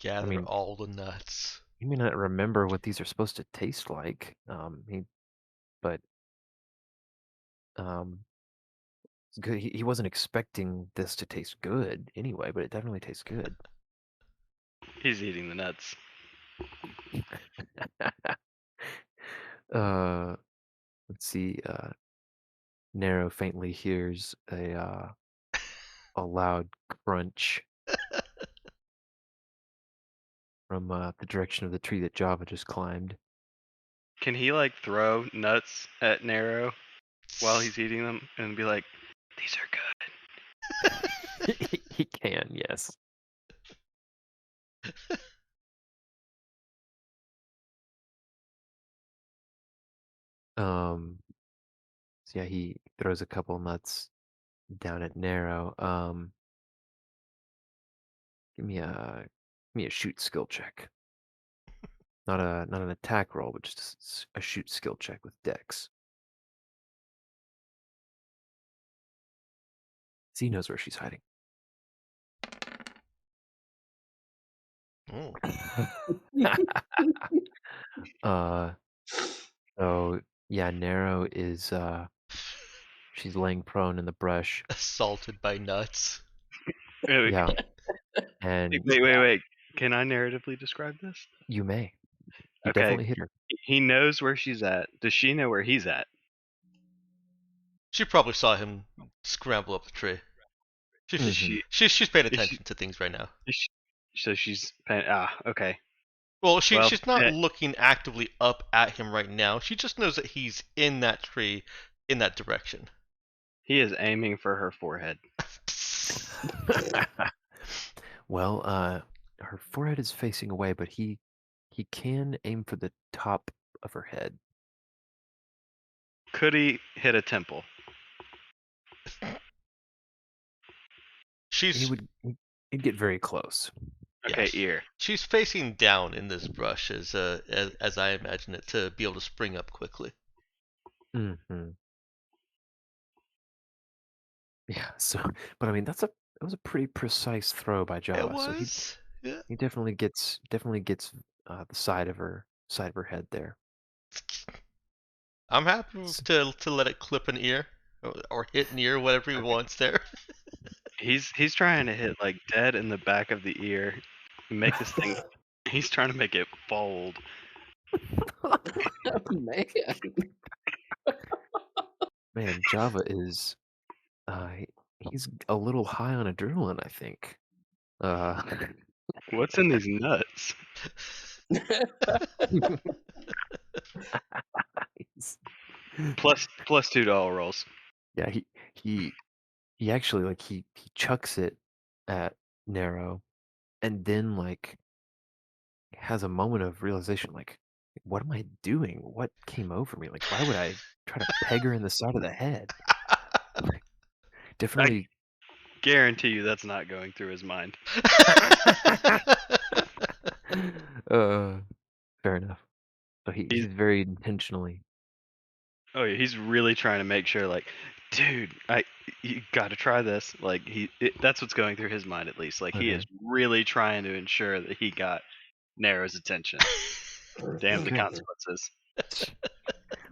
Gather mean- all the nuts. you may not remember what these are supposed to taste like. But it's good. He wasn't expecting this to taste good anyway, but it definitely tastes good. He's eating the nuts. Let's see. Nero faintly hears a loud crunch from the direction of the tree that Java just climbed. Can he like throw nuts at Nero while he's eating them and be like, "These are good"? He can, yes. So yeah, he throws a couple nuts down at Nero. Give me a shoot skill check. Not an attack roll, but just a shoot skill check with Dex. So he knows where she's hiding. Oh. So yeah, Nero is she's laying prone in the brush. Assaulted by nuts. Yeah. And Wait. Can I narratively describe this? you may. You Okay. definitely hit her. He knows where she's at. Does she know where he's at? She probably saw him scramble up the tree. She's paying attention to things right now. So she's okay. Well, she's not looking actively up at him right now. She just knows that he's in that tree, in that direction. He is aiming for her forehead. Well, her forehead is facing away, but he can aim for the top of her head. Could he hit a temple? He'd get very close. Okay, Yes. ear. She's facing down in this brush as I imagine it, to be able to spring up quickly. Mm-hmm. Yeah. So, but I mean, that was a pretty precise throw by It Java. So was. Yeah. he definitely gets the side of her head there. I'm happy S- to let it clip an ear or hit an ear, whatever he Okay. wants there. He's trying to hit like dead in the back of the ear, make this thing. He's trying to make it fold. Man. Man, Java is he's a little high on adrenaline, I think. Uh, What's in these nuts? he's- Plus $2 rolls. yeah, he actually like he chucks it at Nero, and then like has a moment of realization, like, what am I doing? What came over me? Like, why would I try to peg her in the side of the head? I Definitely. guarantee you that's not going through his mind. Fair enough. So He's he's very intentionally. Oh yeah, he's really trying to make sure, like, dude, you got to try this. Like that's what's going through his mind at least. Like he Okay. is really trying to ensure that he got Nero's attention. Damn the Okay. consequences.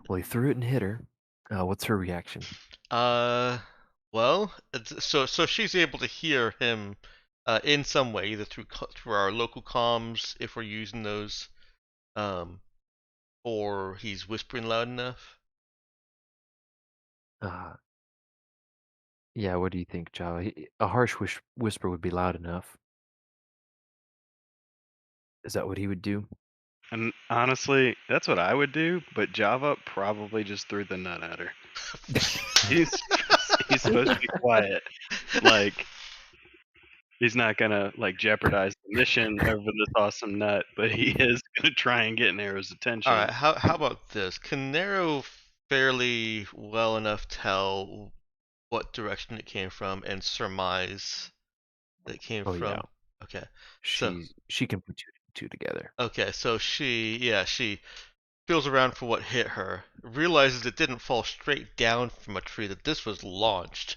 Well, he threw it and hit her. What's her reaction? Well, so she's able to hear him in some way, either through our local comms if we're using those, or he's whispering loud enough. Yeah, what do you think, Java? A harsh whisper would be loud enough. Is that what he would do? And honestly, that's what I would do. But Java probably just threw the nut at her. he's supposed to be quiet. Like he's not gonna like jeopardize the mission over this awesome nut, but he is gonna try and get Nero's attention. All right, how about this? Can Nero fairly well enough tell what direction it came from and surmise that it came Oh from? yeah, Okay, so she can put two together. okay, so she feels around for what hit her, realizes it didn't fall straight down from a tree, that this was launched,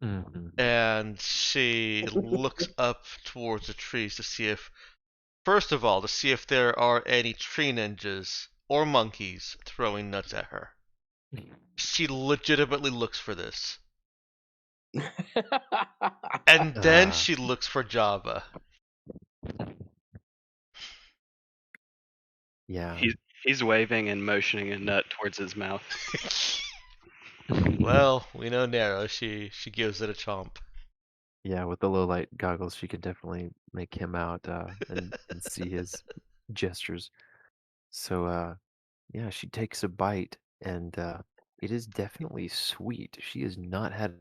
Mm-hmm. and she looks up towards the trees to see if, first of all, to see if there are any tree ninjas or monkeys throwing nuts at her. She legitimately looks for this. And then she looks for Java. Yeah. He's waving and motioning a nut towards his mouth. Well, we know Nero. She gives it a chomp. Yeah, with the low light goggles, she could definitely make him out and see his gestures. So yeah, she takes a bite, and it is definitely sweet. She has not had.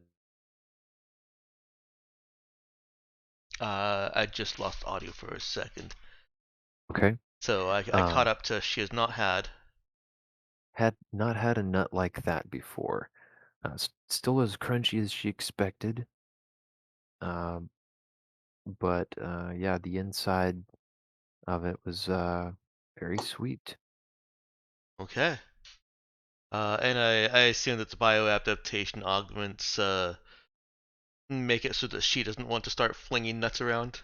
I just lost audio for a second. Okay. So I caught up to she has not had. Had not had a nut like that before. Still as crunchy as she expected. Um, but yeah, the inside of it was very sweet. Okay. And I assume that the bioadaptation augments make it so that she doesn't want to start flinging nuts around.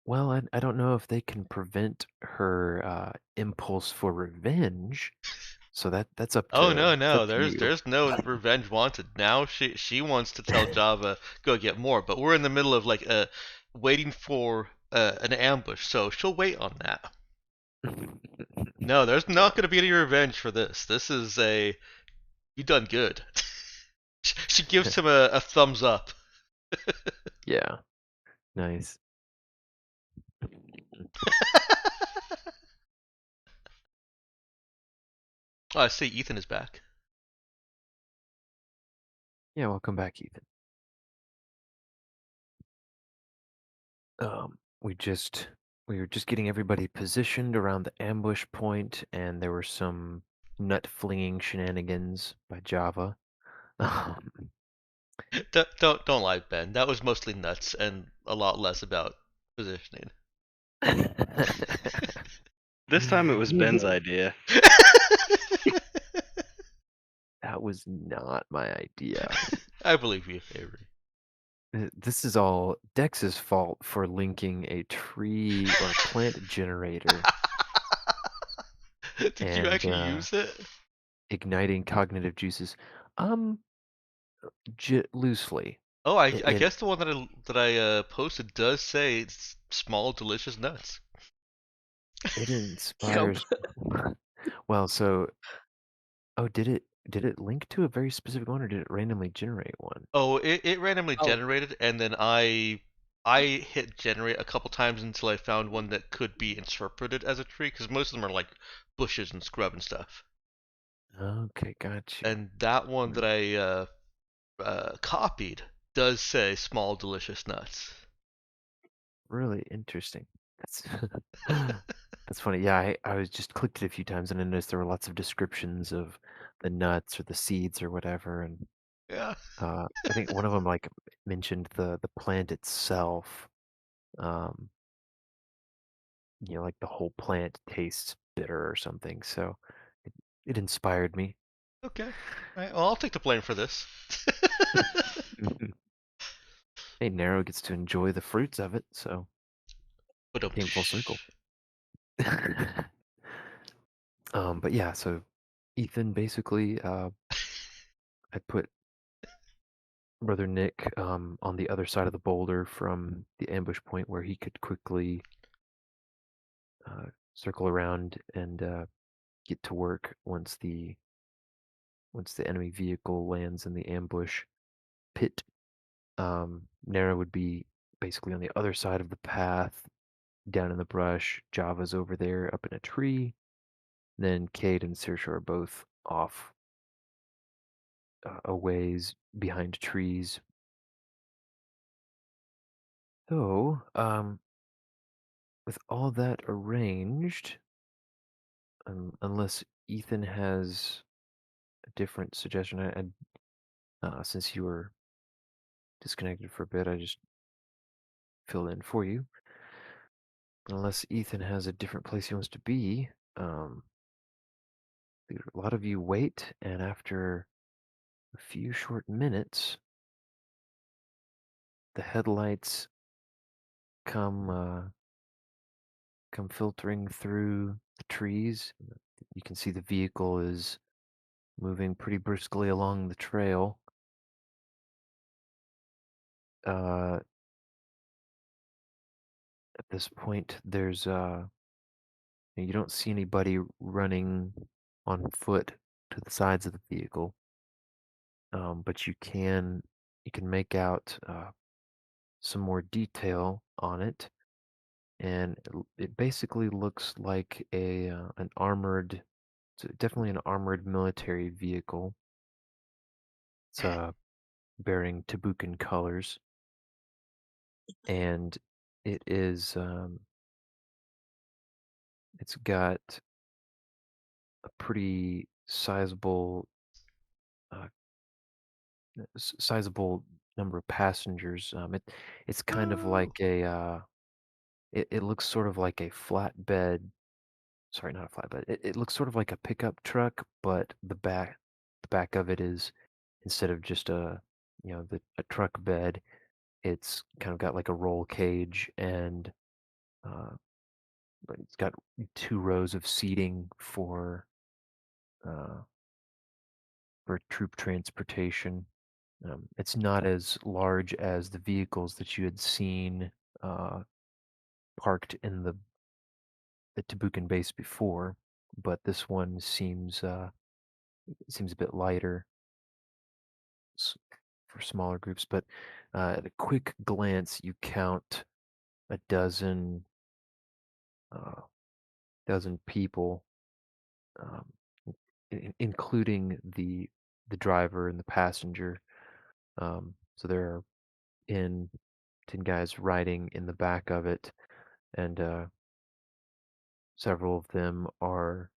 Well, I don't know if they can prevent her impulse for revenge. So that's up Oh to no, it's up to you. there's no revenge wanted. Now she wants to tell Java go get more, but we're in the middle of like waiting for an ambush, so she'll wait on that. No, there's not gonna be any revenge for this. This is you done good. She gives him a thumbs up. Yeah, nice. Oh, I see Ethan is back. Yeah, welcome back, Ethan. We were just getting everybody positioned around the ambush point, and there were some nut flinging shenanigans by Java. Don't lie, Ben. That was mostly nuts and a lot less about positioning. This time it was Ben's idea. That was not my idea. I believe you, Avery. This is all Dex's fault for linking a tree or plant generator Did you and actually use it? igniting cognitive juices. Loosely. Oh, I It guess the one that I posted does say it's small, delicious nuts. inspires. Well, so did it link to a very specific one, or did it randomly generate one? Oh, it randomly Oh. generated, and then I hit generate a couple times until I found one that could be interpreted as a tree, because most of them are like bushes and scrub and stuff. Okay, gotcha. And that one that I copied does say small, delicious nuts. Really interesting. That's that's funny. Yeah, I was just clicked it a few times and I noticed there were lots of descriptions of the nuts or the seeds or whatever, and Yeah. I think one of them like mentioned the plant itself. Um, like the whole plant tastes bitter or something. So it inspired me. Okay. All right. Well, I'll take the blame for this. Hey, Nero gets to enjoy the fruits of it, so But came full circle. But yeah, so Ethan basically, I put Brother Nick on the other side of the boulder from the ambush point where he could quickly circle around and get to work once the enemy vehicle lands in the ambush pit. Nara would be basically on the other side of the path, down in the brush. Java's over there up in a tree. Then Cade and Saoirse are both off a ways behind trees. So, with all that arranged, unless Ethan has a different suggestion, since you were disconnected for a bit, I just filled in for you. Unless Ethan has a different place he wants to be, a lot of you wait, and after a few short minutes, the headlights come come filtering through the trees. You can see the vehicle is moving pretty briskly along the trail. At this point, there's you don't see anybody running on foot to the sides of the vehicle, but you can make out some more detail on it, and it basically looks like an armored, definitely an armored military vehicle. It's bearing Tabukan colors, and it is it's got a pretty uh, sizable number of passengers. It's kind of like it looks sort of like a flatbed. Sorry, not a flatbed. It looks sort of like a pickup truck, but the back of it is, instead of just a truck bed, it's kind of got like a roll cage, and uh, but it's got 2 rows of seating uh, for troop transportation. It's not as large as the vehicles that you had seen uh, parked in the Tabukan base before, but this one seems a bit lighter for smaller groups. But at a quick glance, you count a uh, dozen people, um, including the driver and the passenger. So there are in 10 guys riding in the back of it, and several of them are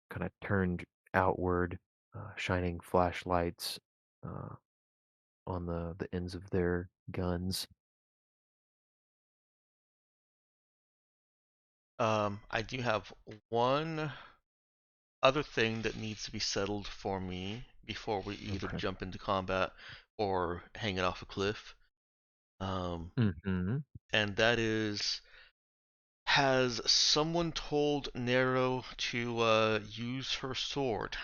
kind of turned outward, shining flashlights uh, on the ends of their guns. I do have one other thing that needs to be settled for me before we either Okay. jump into combat or hang it off a cliff. Mm-hmm. And that is, has someone told Nero to use her sword?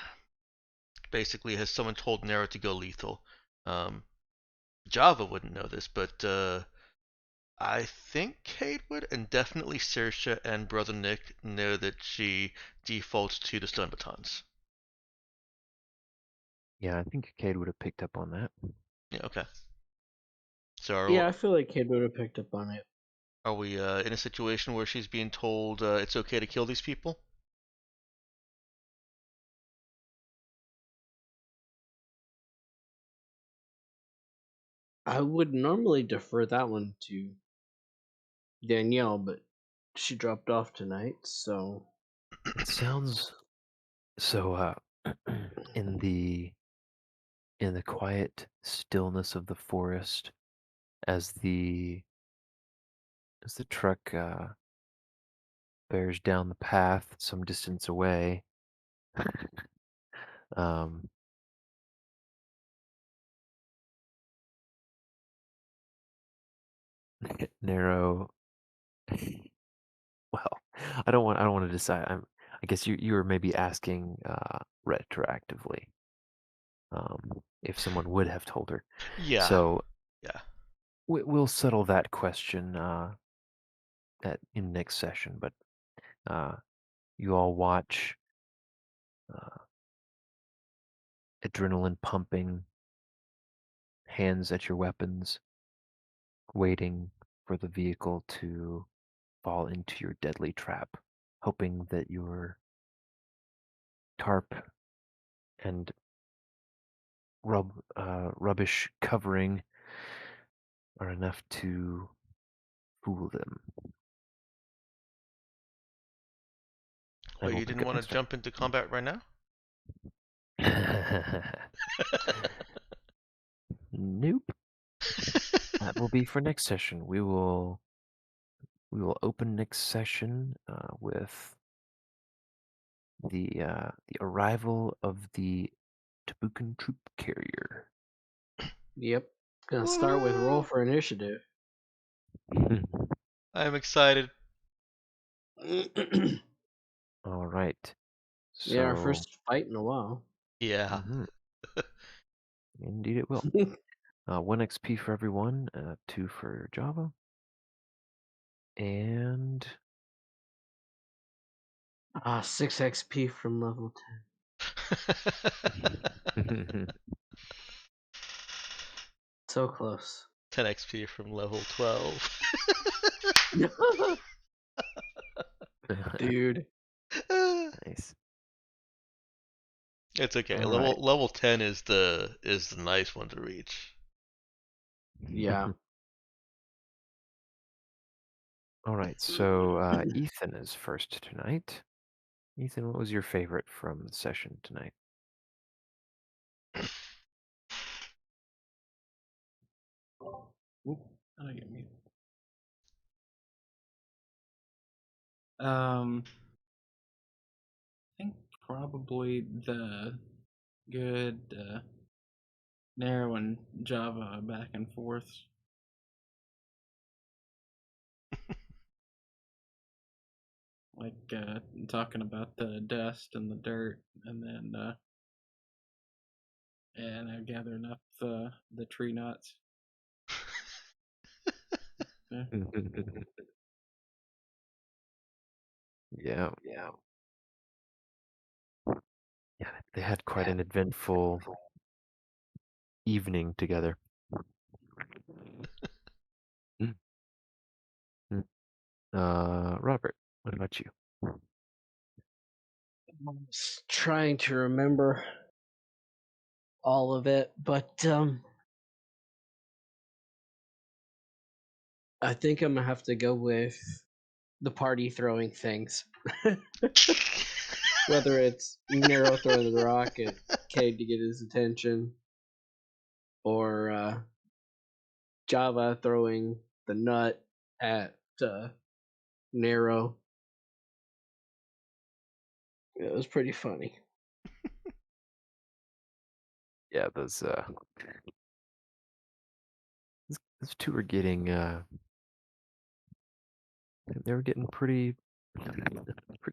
Basically, has someone told Nero to go lethal? Um, Java wouldn't know this, but I think Cade would, and definitely Saoirse and Brother Nick know that she defaults to the stun batons. Yeah, I think Cade would have picked up on that. Yeah, okay. So Yeah, I feel like Kid would have picked up on it. are we in a situation where she's being told it's okay to kill these people? I would normally defer that one to Danielle, but she dropped off tonight, so It sounds so. In the quiet stillness of the forest, as the truck bears down the path some distance away, um, Nero. Well, I don't want to decide. I guess you were maybe asking retroactively, if someone would have told her. Yeah, So yeah. we'll settle that question in next session. But you all watch, uh, adrenaline pumping, hands at your weapons, waiting for the vehicle to fall into your deadly trap, hoping that your tarp and rubbish covering are enough to fool them. And Well, we'll you pick didn't up want to next jump into combat right now? time. Nope. That will be for next session. We will open next session with the arrival of the Tabukan troop carrier. yep. Gonna start with roll for initiative. I'm excited. All right. Yeah, our So, first fight in a while. Yeah. mhm, indeed it will. 1 XP for everyone, 2 for Java, and 6 XP from level 10. So close. 10 XP from level 12. Dude. nice. It's okay. All Level right. level 10 is the nice one to reach. Yeah. All right. So Ethan is first tonight. Ethan, what was your favorite from the session tonight? Oop, how did I get muted? I think probably the good Nero and Java back and forth. Like talking about the dust and the dirt, and then gathering up the tree nuts. Yeah. Yeah. Yeah, they had quite an eventful evening together. Mm, mm. Robert, what about you? I was trying to remember all of it, but I think I'm gonna have to go with the party throwing things. Whether it's Nero throwing the rock at Cade to get his attention, or Java throwing the nut at Nero It was pretty funny. Yeah, those two were getting they were getting pretty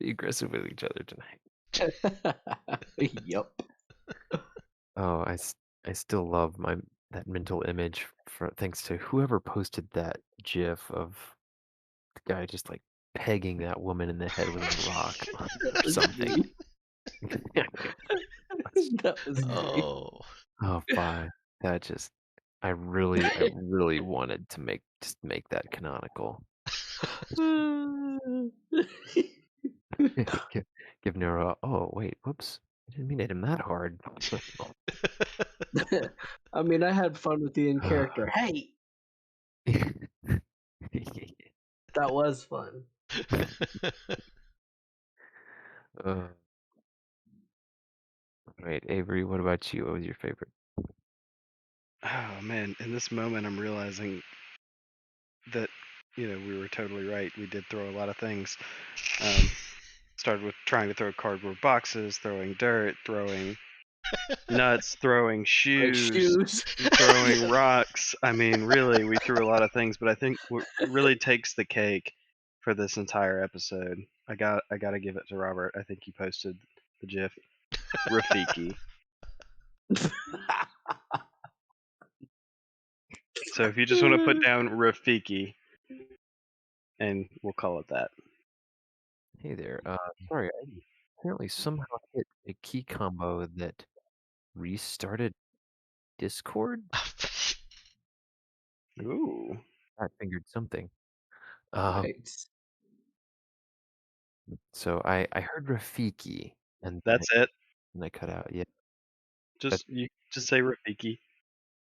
aggressive with each other tonight. Yep. Oh, I still love that mental image for thanks to whoever posted that GIF of the guy just like pegging that woman in the head with a rock That or was something. me. That was me. Oh. Oh, fine. That just I really wanted to make that canonical. Give Nero. Oh wait, whoops! I didn't mean to hit him that hard. I mean, I had fun with the in character. Hey, that was fun. Right, Avery. What about you? What was your favorite? Oh man, in this moment I'm realizing that we were totally right. We did throw a lot of things. Started with trying to throw cardboard boxes, throwing dirt, throwing nuts, throwing shoes, throwing rocks. I mean, really, we threw a lot of things, but I think what really takes the cake for this entire episode, I got to give it to Robert. I think he posted the GIF. Rafiki. So if you just want to put down Rafiki, and we'll call it that. Hey there. Sorry, I apparently somehow hit a key combo that restarted Discord. Ooh. I fingered something. Right. So I heard Rafiki, and That's it. and I cut out. Yeah. Just say Rafiki.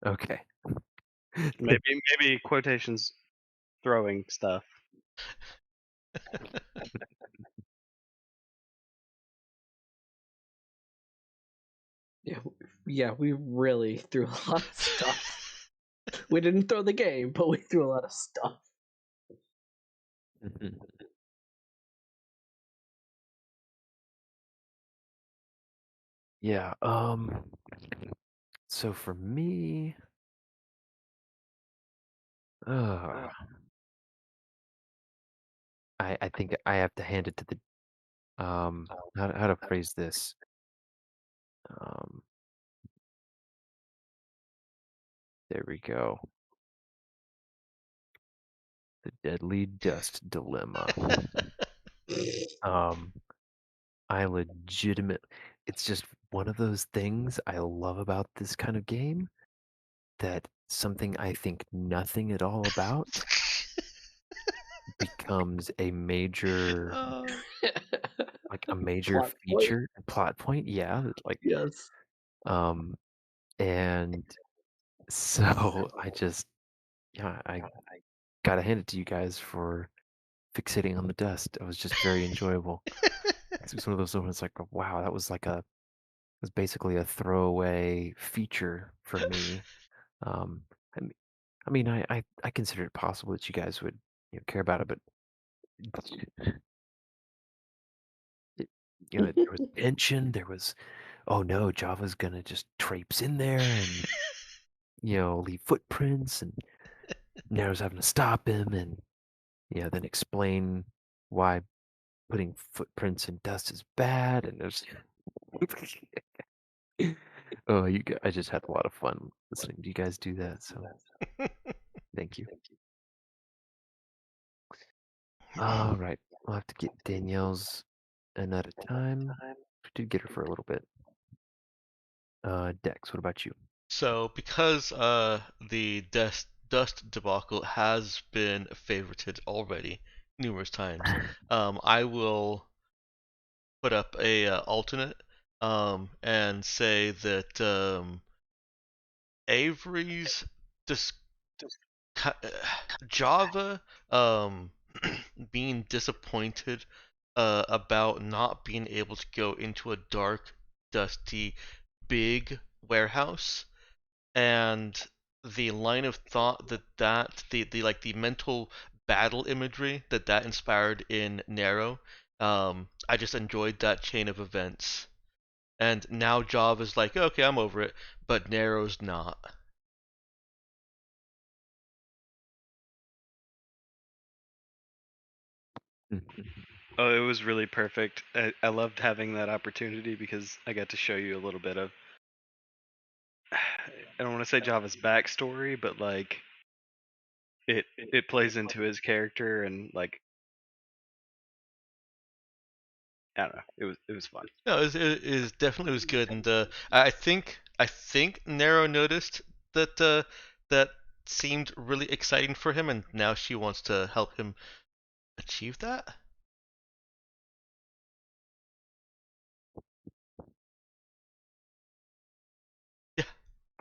Okay. Maybe quotations throwing stuff. Yeah, we really threw a lot of stuff. We didn't throw the game, but we threw a lot of stuff. Yeah. So for me, I think I have to hand it to the how to phrase this. There we go. The deadly dust dilemma. I it's just one of those things I love about this kind of game that something I think nothing at all about becomes a major like a major Plot point. feature and plot point. Yeah, like Yes. and so I gotta hand it to you guys for fixating on the dust. It was just very enjoyable. It was one of those moments like, wow, that was like was basically a throwaway feature for me. I mean, I consider it possible that you guys would care about it, but there was tension. There was, oh no, Java's gonna just traipse in there and leave footprints, and Nero's having to stop him, and then explain why putting footprints in dust is bad, and there's oh, I just had a lot of fun listening to you guys do that. So, thank you. All right, we'll have to get Danielle's another time. We did get her for a little bit. Dex, what about you? So, because the dust debacle has been favorited already numerous times, I will put up a alternate and say that Avery's Java being disappointed about not being able to go into a dark, dusty, big warehouse, and the line of thought the mental battle imagery that inspired in Nero I just enjoyed that chain of events. And now Jav is like, okay, I'm over it, but Nero's not. Oh, it was really perfect. I loved having that opportunity because I got to show you a little bit of I don't want to say Java's backstory, but like it plays into his character and like I don't know. It was fun. No, it definitely was good, and I think Nero noticed that that seemed really exciting for him, and now she wants to help him achieve that.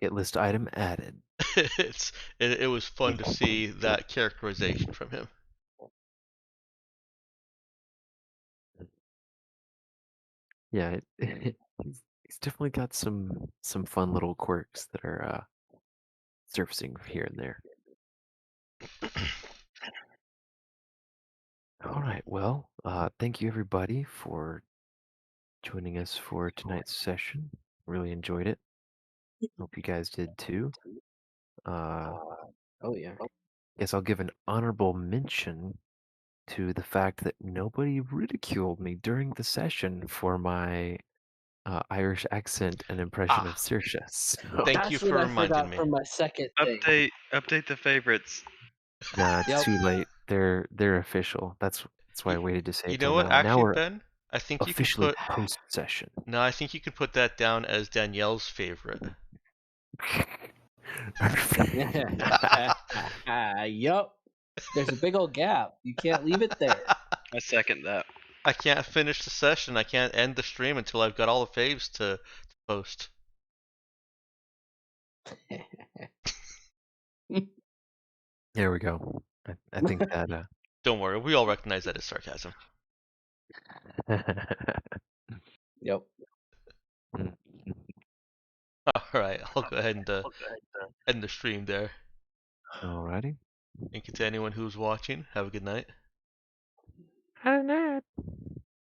Get list item added. It was fun to see that characterization from him. Yeah, he's definitely got some fun little quirks that are surfacing here and there. All right, well, thank you everybody for joining us for tonight's session. Really enjoyed it. Hope you guys did too. Oh yeah. Guess I'll give an honorable mention to the fact that nobody ridiculed me during the session for my Irish accent and impression of Ah, Saoirse. So, thank you That's what for I reminding forgot me. from my second thing. Update the favorites. nah, it's Yep. too late. They're official. That's why I waited to say You it know till what? now. Now Actually, we're Ben, I think you can officially put post session. no. I think you can put that down as Danielle's favorite. Yup. There's a big old gap. You can't leave it there. I second that. I can't finish the session. I can't end the stream until I've got all the faves to post. There we go. I think that. Don't worry, we all recognize that as sarcasm. Yep. All right, I'll go ahead and end the stream there. Alrighty. Thank you to anyone who's watching. Have a good night. Good night.